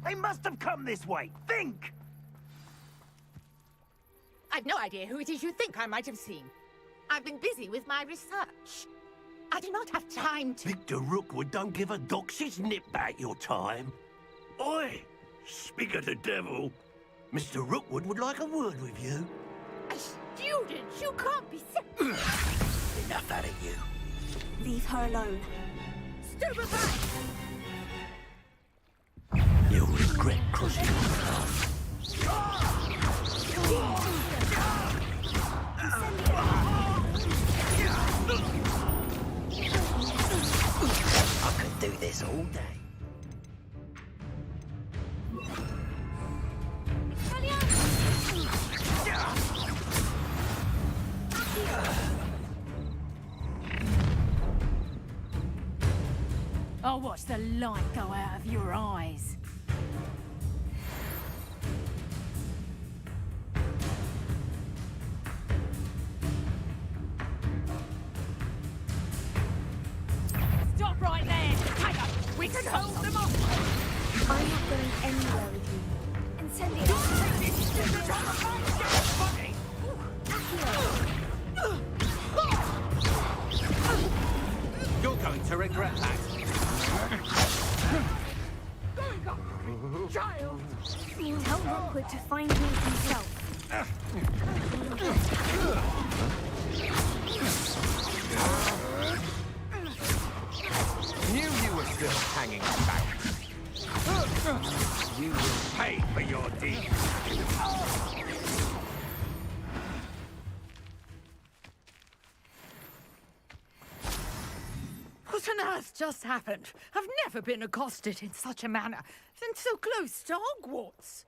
Speaker 19: They must have come this way. Think!
Speaker 18: I've no idea who it is you think I might have seen. I've been busy with my research. I do not have time to...
Speaker 19: Victor Rookwood don't give a doxy's nip back your time. Oi! Speak of the devil. Mr. Rookwood would like a word with you.
Speaker 18: A student? You can't be...
Speaker 19: Enough out of you.
Speaker 2: Leave her alone.
Speaker 18: Stupefy!
Speaker 19: You'll regret crossing your path. I could do this all day.
Speaker 18: I'll watch the light go out of your eyes. Stop right there! Hang on! We can hold them off!
Speaker 2: I'm not going anywhere with you. Incendiary!
Speaker 19: You're going to regret that.
Speaker 18: Child!
Speaker 2: Tell Rookwood to find me himself.
Speaker 18: What on earth just happened? I've never been accosted in such a manner, and so close to Hogwarts.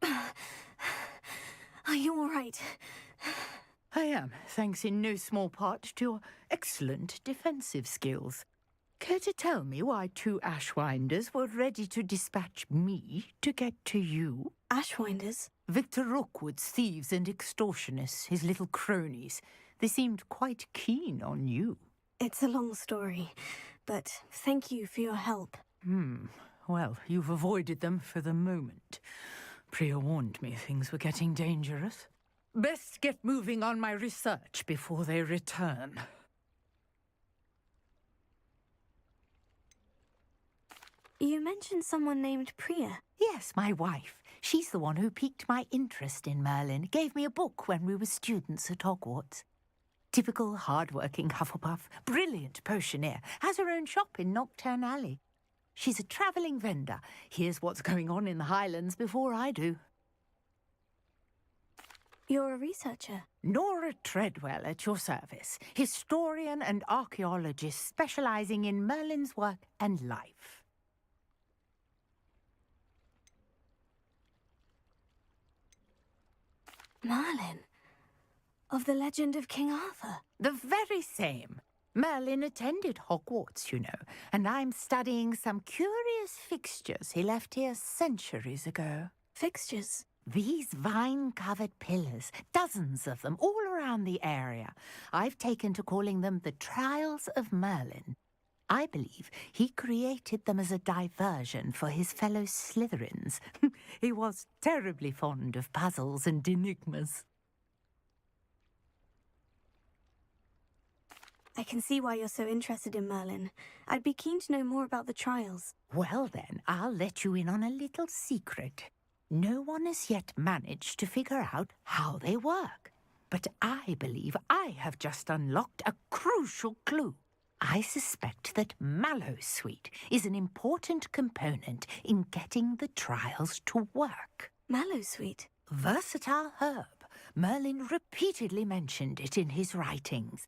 Speaker 2: Are you all right?
Speaker 18: I am, thanks in no small part to your excellent defensive skills. Care to tell me why 2 Ashwinders were ready to dispatch me to get to you?
Speaker 2: Ashwinders?
Speaker 18: Victor Rookwood's thieves and extortionists, his little cronies. They seemed quite keen on you.
Speaker 2: It's a long story, but thank you for your help.
Speaker 18: Well, you've avoided them for the moment. Priya warned me things were getting dangerous. Best get moving on my research before they return.
Speaker 2: You mentioned someone named Priya.
Speaker 18: Yes, my wife. She's the one who piqued my interest in Merlin, gave me a book when we were students at Hogwarts. Typical hard-working Hufflepuff, brilliant potioneer, has her own shop in Knockturn Alley. She's a travelling vendor, hears what's going on in the Highlands before I do.
Speaker 2: You're a researcher?
Speaker 18: Nora Treadwell at your service, historian and archaeologist specialising in Merlin's work and life.
Speaker 2: Merlin? Of the legend of King Arthur?
Speaker 18: The very same. Merlin attended Hogwarts, you know, and I'm studying some curious fixtures he left here centuries ago.
Speaker 2: Fixtures?
Speaker 18: These vine-covered pillars, dozens of them, all around the area. I've taken to calling them the Trials of Merlin. I believe he created them as a diversion for his fellow Slytherins. He was terribly fond of puzzles and enigmas.
Speaker 2: I can see why you're so interested in Merlin. I'd be keen to know more about the trials.
Speaker 18: Well then, I'll let you in on a little secret. No one has yet managed to figure out how they work. But I believe I have just unlocked a crucial clue. I suspect that Mallowsweet is an important component in getting the trials to work.
Speaker 2: Mallowsweet?
Speaker 18: Versatile herb. Merlin repeatedly mentioned it in his writings.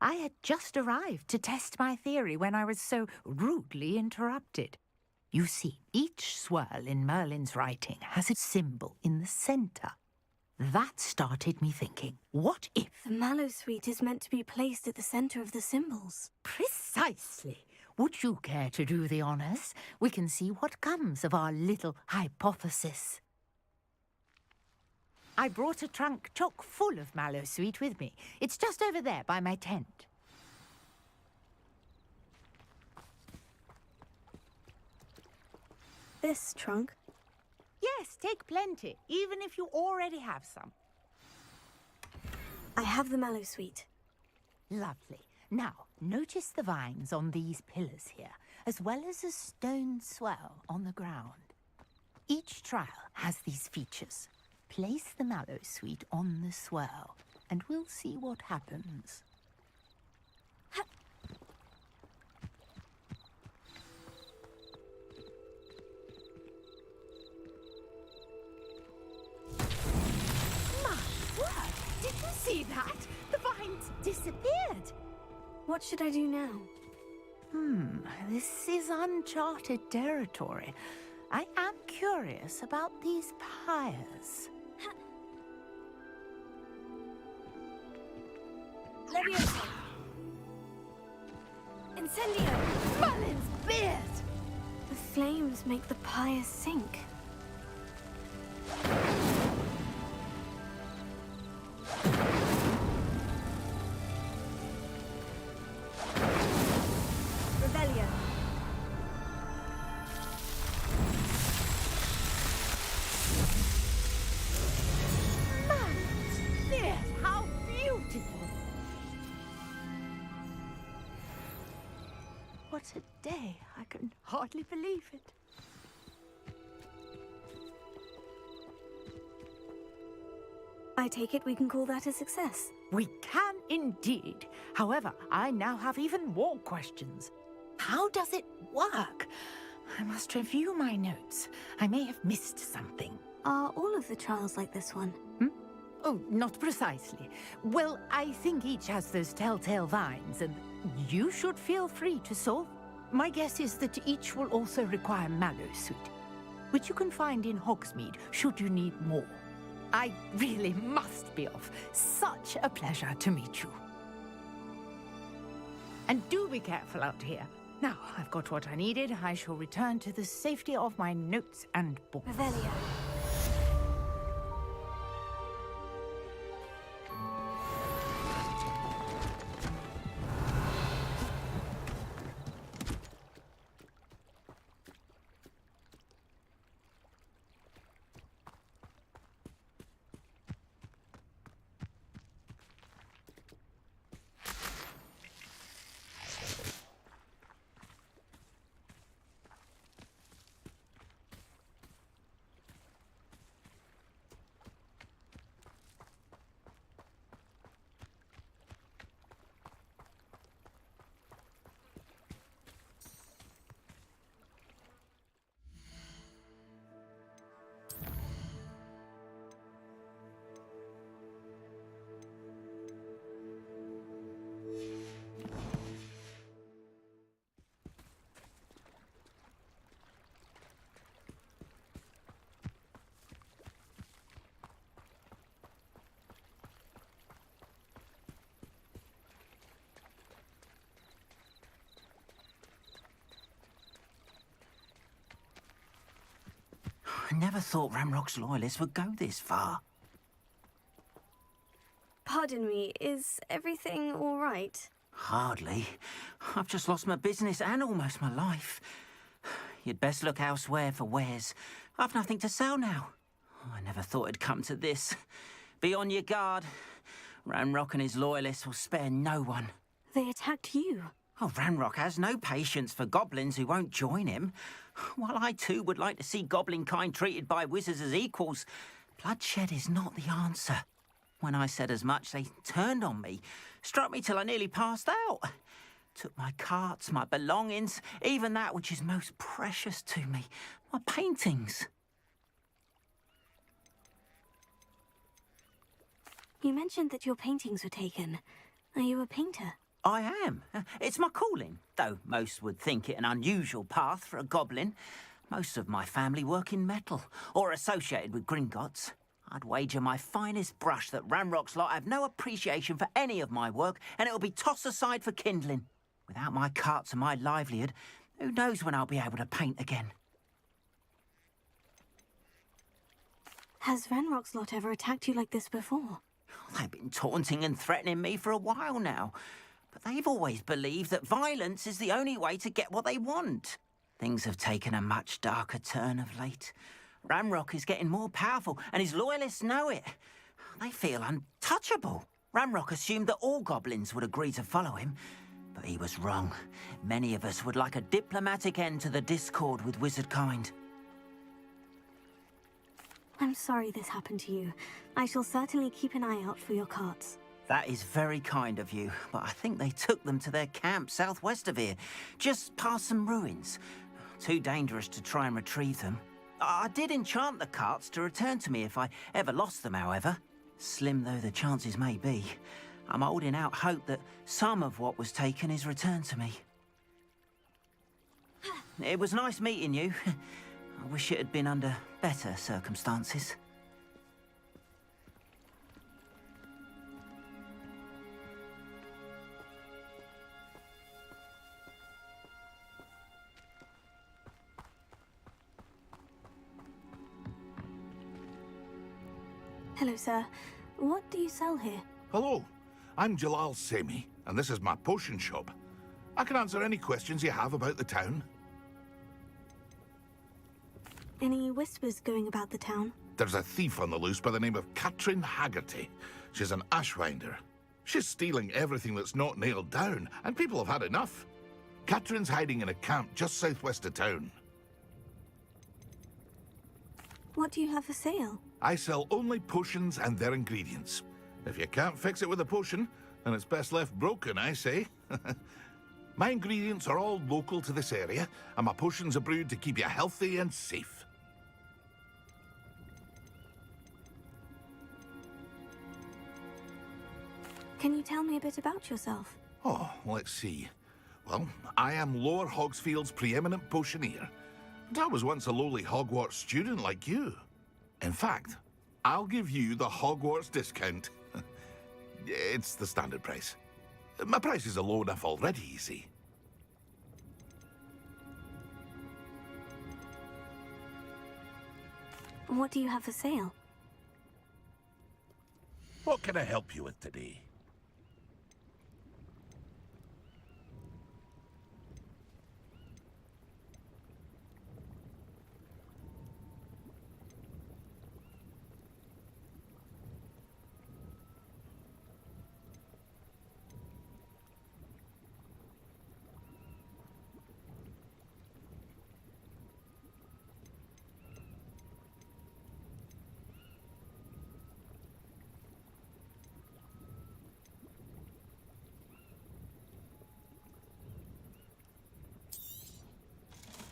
Speaker 18: I had just arrived to test my theory when I was so rudely interrupted. You see, each swirl in Merlin's writing has a symbol in the centre. That started me thinking, what if...
Speaker 2: The Mallowsweet is meant to be placed at the centre of the symbols.
Speaker 18: Precisely. Would you care to do the honours? We can see what comes of our little hypothesis. I brought a trunk chock full of Mallowsweet with me. It's just over there by my tent.
Speaker 2: This trunk?
Speaker 18: Yes, take plenty, even if you already have some.
Speaker 2: I have the Mallowsweet.
Speaker 18: Lovely. Now, notice the vines on these pillars here, as well as a stone swell on the ground. Each trial has these features. Place the Mallowsweet on the swirl, and we'll see what happens. Did you see that? The vines disappeared.
Speaker 2: What should I do now?
Speaker 18: This is uncharted territory. I am curious about these pyres.
Speaker 2: Leviosa! Incendio!
Speaker 18: Merlin's beard!
Speaker 2: The flames make the pyres sink. Rebellion.
Speaker 18: Merlin's beard! How beautiful! What a day! I can hardly believe it.
Speaker 2: I take it we can call that a success.
Speaker 18: We can indeed. However, I now have even more questions. How does it work? I must review my notes. I may have missed something.
Speaker 2: Are all of the trials like this one?
Speaker 18: Oh, not precisely. Well, I think each has those telltale vines, and you should feel free to solve. My guess is that each will also require mallowsweet, which you can find in Hogsmeade, should you need more. I really must be off. Such a pleasure to meet you. And do be careful out here. Now, I've got what I needed. I shall return to the safety of my notes and books.
Speaker 2: Revelio.
Speaker 3: I never thought Ranrock's loyalists would go this far.
Speaker 2: Pardon me, is everything all right?
Speaker 3: Hardly. I've just lost my business and almost my life. You'd best look elsewhere for wares. I've nothing to sell now. I never thought it'd come to this. Be on your guard. Ranrock and his loyalists will spare no one.
Speaker 2: They attacked you.
Speaker 3: Oh, Ranrock has no patience for goblins who won't join him. While I too would like to see goblin kind treated by wizards as equals, bloodshed is not the answer. When I said as much, they turned on me, struck me till I nearly passed out. Took my carts, my belongings, even that which is most precious to me, my paintings.
Speaker 2: You mentioned that your paintings were taken. Are you a painter?
Speaker 3: I am. It's my calling, though most would think it an unusual path for a goblin. Most of my family work in metal, or associated with Gringotts. I'd wager my finest brush that Ranrock's lot have no appreciation for any of my work, and it'll be tossed aside for kindling. Without my carts and my livelihood, who knows when I'll be able to paint again?
Speaker 2: Has Ranrock's lot ever attacked you like this before?
Speaker 3: They've been taunting and threatening me for a while now. But they've always believed that violence is the only way to get what they want. Things have taken a much darker turn of late. Ranrock is getting more powerful, and his loyalists know it. They feel untouchable. Ranrock assumed that all goblins would agree to follow him, but he was wrong. Many of us would like a diplomatic end to the discord with wizard kind.
Speaker 2: I'm sorry this happened to you. I shall certainly keep an eye out for your carts.
Speaker 3: That is very kind of you, but I think they took them to their camp southwest of here, just past some ruins. Too dangerous to try and retrieve them. I did enchant the carts to return to me if I ever lost them, however. Slim though the chances may be, I'm holding out hope that some of what was taken is returned to me. It was nice meeting you. I wish it had been under better circumstances.
Speaker 2: Hello, sir. What do you sell here?
Speaker 8: Hello, I'm Jalal Semi, and this is my potion shop. I can answer any questions you have about the town.
Speaker 2: Any whispers going about the town?
Speaker 8: There's a thief on the loose by the name of Katrin Haggerty. She's an ashwinder. She's stealing everything that's not nailed down, and people have had enough. Katrin's hiding in a camp just southwest of town.
Speaker 2: What do you have for sale?
Speaker 8: I sell only potions and their ingredients. If you can't fix it with a potion, then it's best left broken, I say. My ingredients are all local to this area, and my potions are brewed to keep you healthy and safe.
Speaker 16: Can you tell me a bit about yourself?
Speaker 8: Oh, let's see. Well, I am Lower Hogsfield's preeminent potioneer. And I was once a lowly Hogwart student like you. In fact, I'll give you the Hogwarts discount. It's the standard price. My prices are low enough already, you see.
Speaker 16: What do you have for sale?
Speaker 8: What can I help you with today?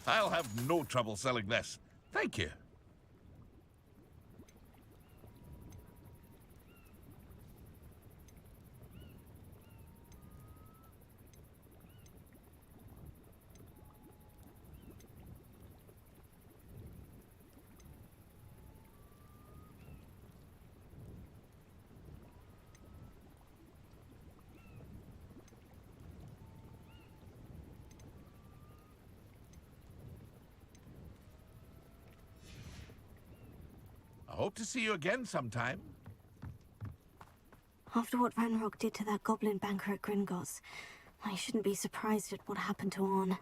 Speaker 8: I'll have no trouble selling this. Thank you. I hope to see you again sometime.
Speaker 16: After what Ranrock did to that goblin banker at Gringotts, I shouldn't be surprised at what happened to Orn.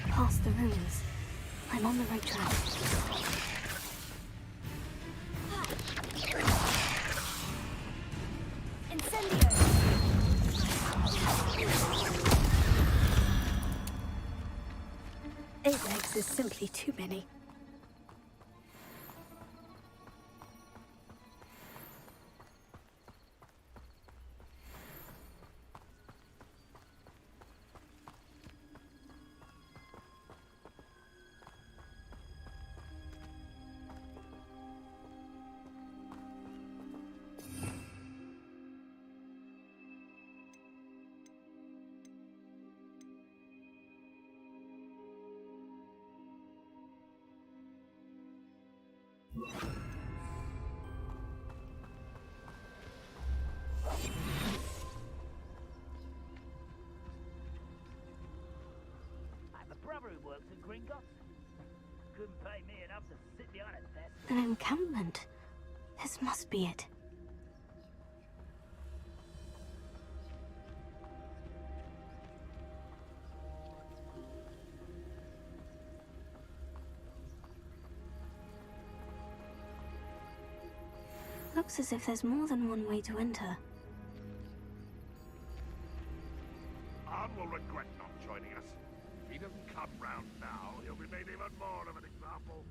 Speaker 16: Past the ruins. I'm on the right track.
Speaker 1: Incendio!
Speaker 16: Eight legs is simply too many.
Speaker 20: I'm a brother who works in Gringotts. Couldn't pay me enough to sit behind a desk.
Speaker 16: An encampment. This must be it. Looks as if there's more than one way to enter.
Speaker 8: Arn will regret not joining us. If he doesn't come round now, he'll be made even more of an example.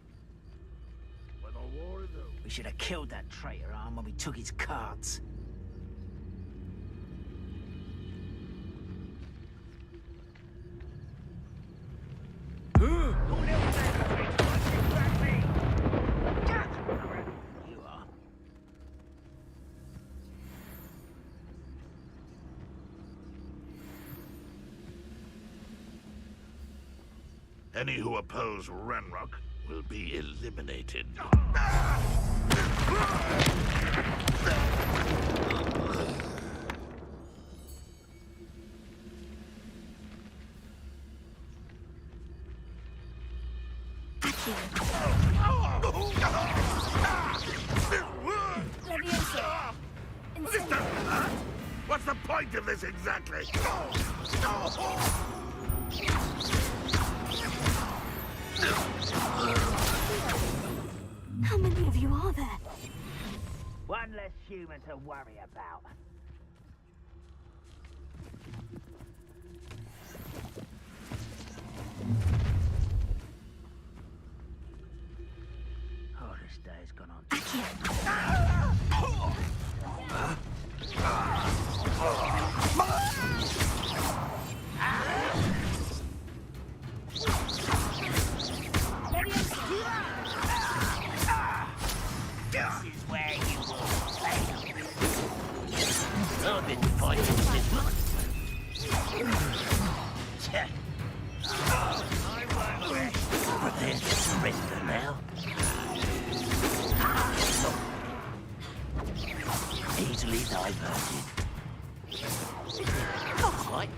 Speaker 8: When the war is over.
Speaker 20: We should have killed that traitor, Arn, when we took his cards.
Speaker 8: Any who oppose Ranrock will be eliminated. What's the point of this exactly?
Speaker 2: How many of you are there?
Speaker 20: One less human to worry about. Oh, this day's gone on. This is where you will fail. I've been fighting this much. I won't rest. Prepare to surrender now. Easily diverted. Not quite.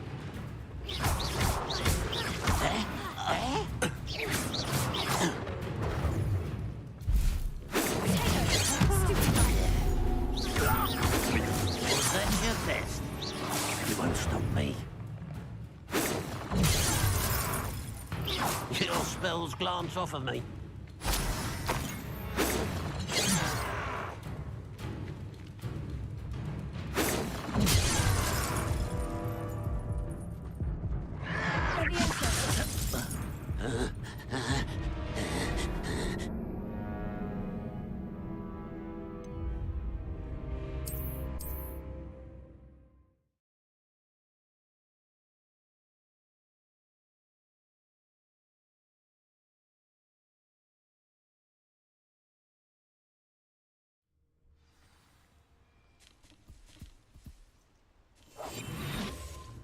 Speaker 20: Was that your best? You won't stop me. Your spells glance off of me.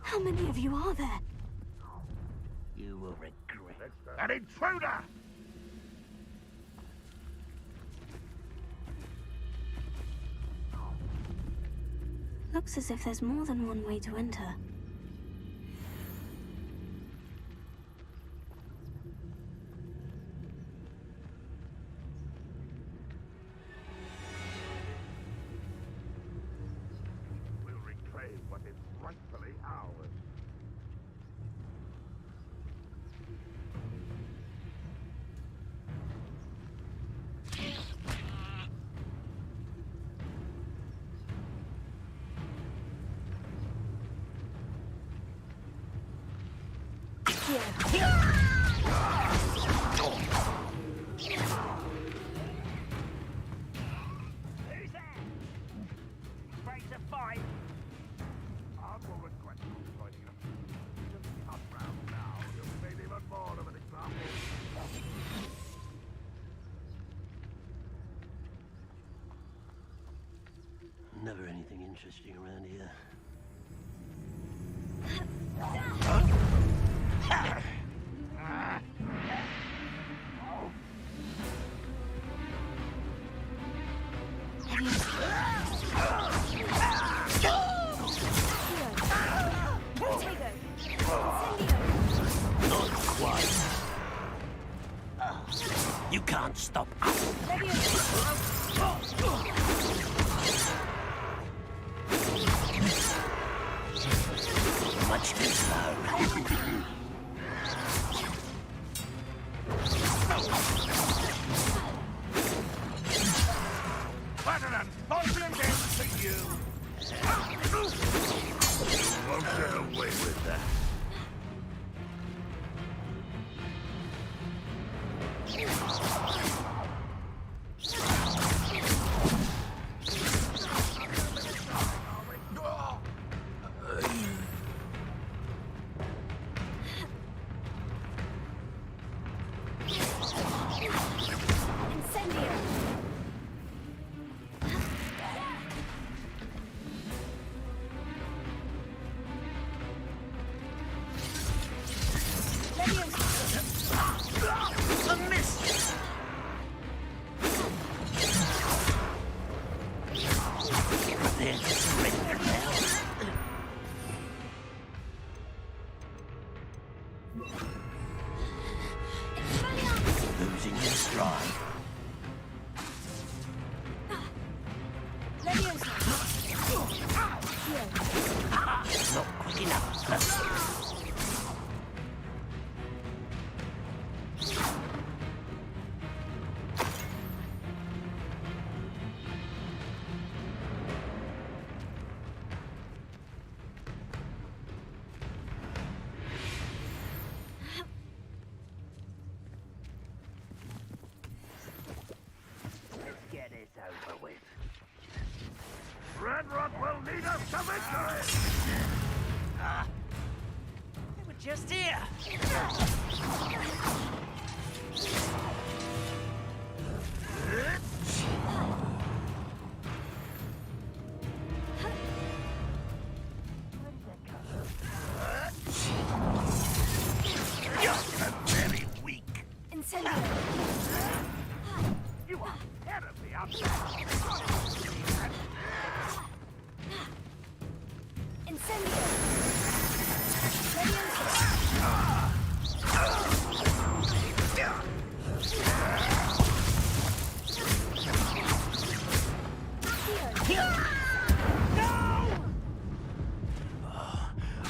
Speaker 2: How many of you are there?
Speaker 20: You will regret.
Speaker 8: An intruder!
Speaker 2: Looks as if there's more than one way to enter.
Speaker 8: We'll reclaim what is rightfully ours.
Speaker 20: Who's there? Ready to fight?
Speaker 8: I will regret not joining him. Just cut round now. You've made even more of an example.
Speaker 20: Never anything interesting around here. Not quite. You can't stop us. Much too slow.
Speaker 8: President, Bolton gets to you. You won't get away with that.
Speaker 19: Losing your stride. Not quick enough. Get this over with. Ranrock will lead us to victory! They were just here! You're very weak.
Speaker 2: Incendio!
Speaker 19: You are terribly upset.
Speaker 2: Incendio!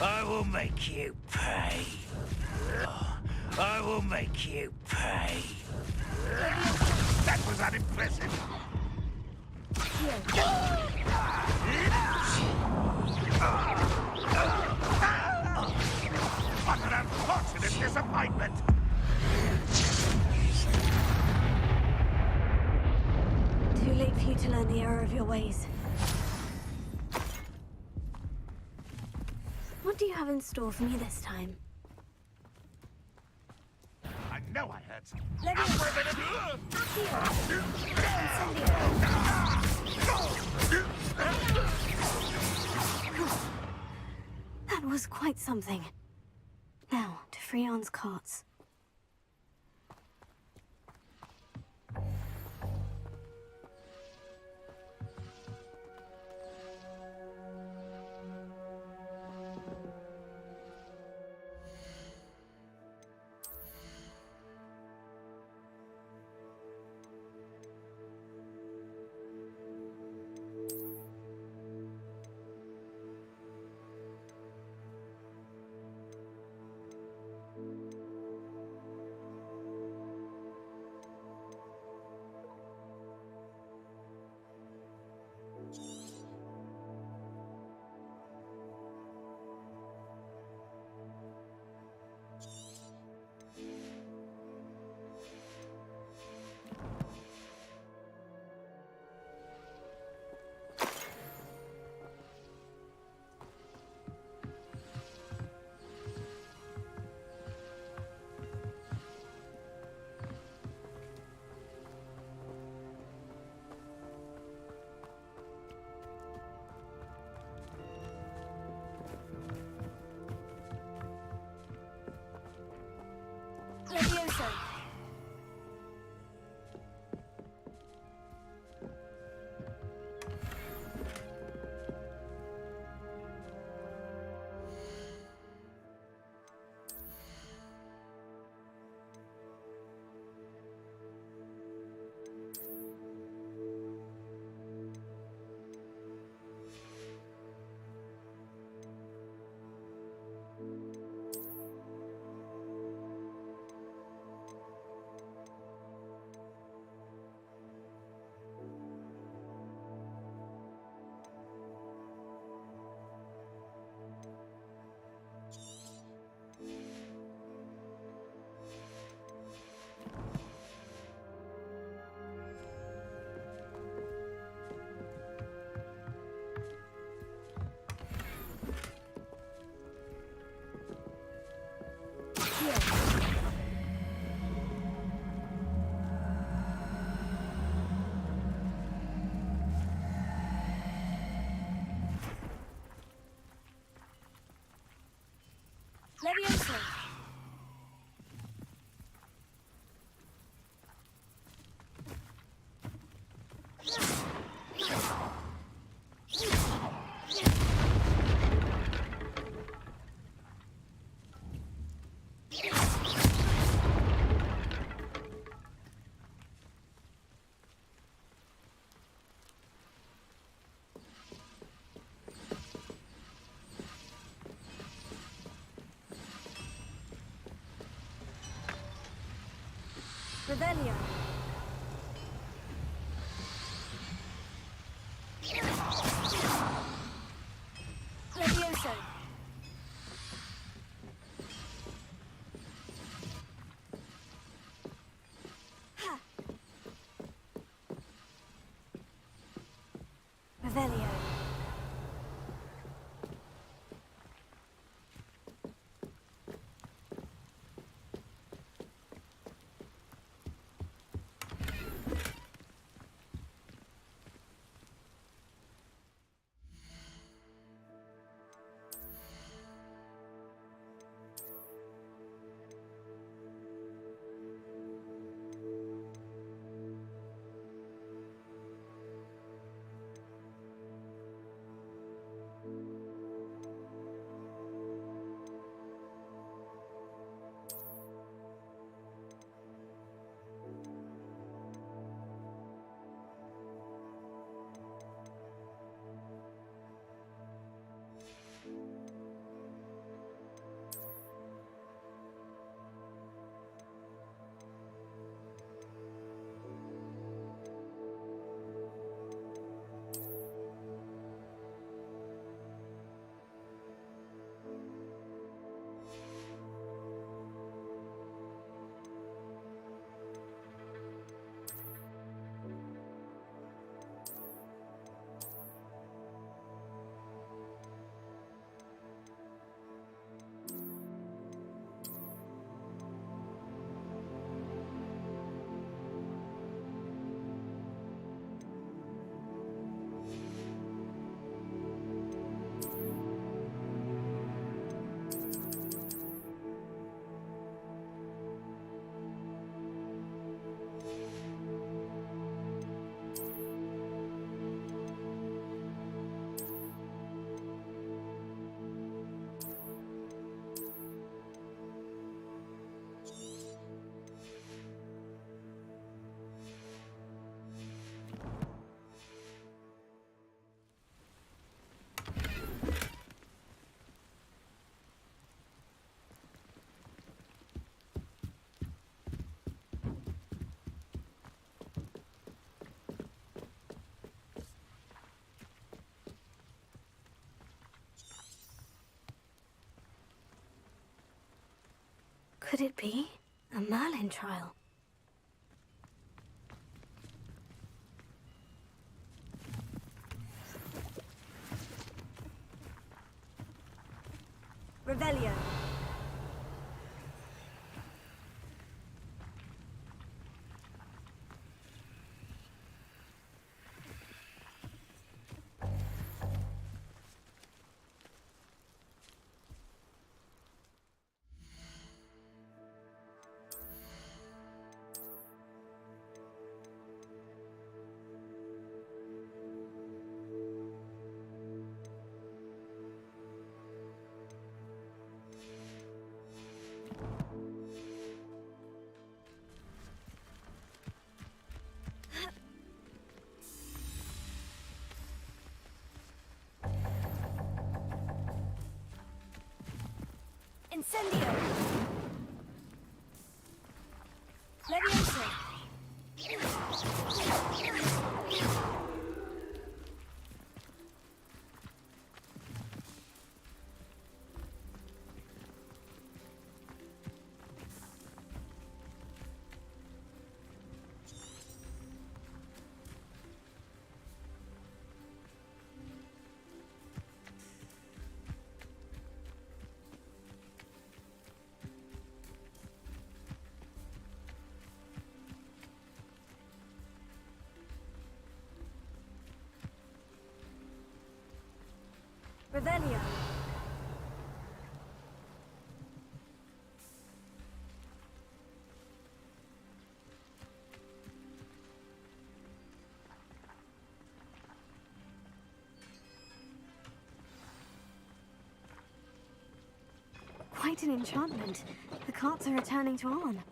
Speaker 19: I will make you pay. I will make you pay. That was unimpressive. What an unfortunate disappointment.
Speaker 2: Too late for you to learn the error of your ways. What do you have in store for me this time?
Speaker 19: I know I heard something.
Speaker 2: That was quite something. Now, to Freon's carts. Levioso. Levioso.
Speaker 14: Revelio. Levioso. Ha. Revelio.
Speaker 2: Could it be a Merlin trial?
Speaker 14: Revelio. Incendio! Levioso! Revelio.
Speaker 2: Quite an enchantment. The carts are returning to Arn.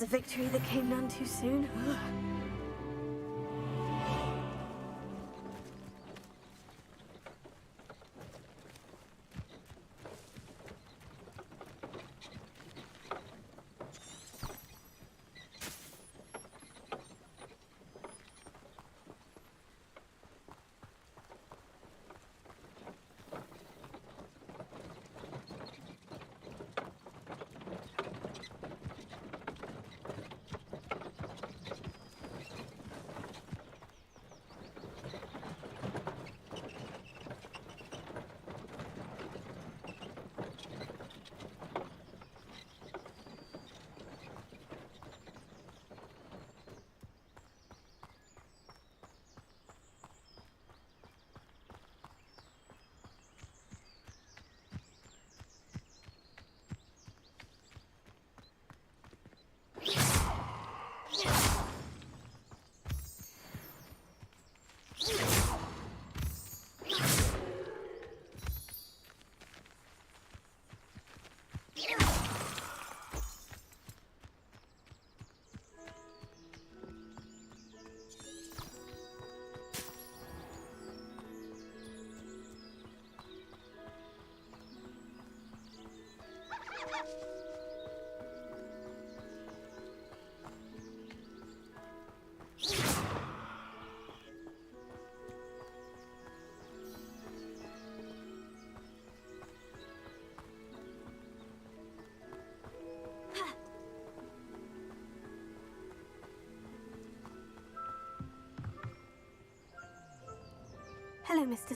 Speaker 16: a victory that came none too soon. Hello, Mr.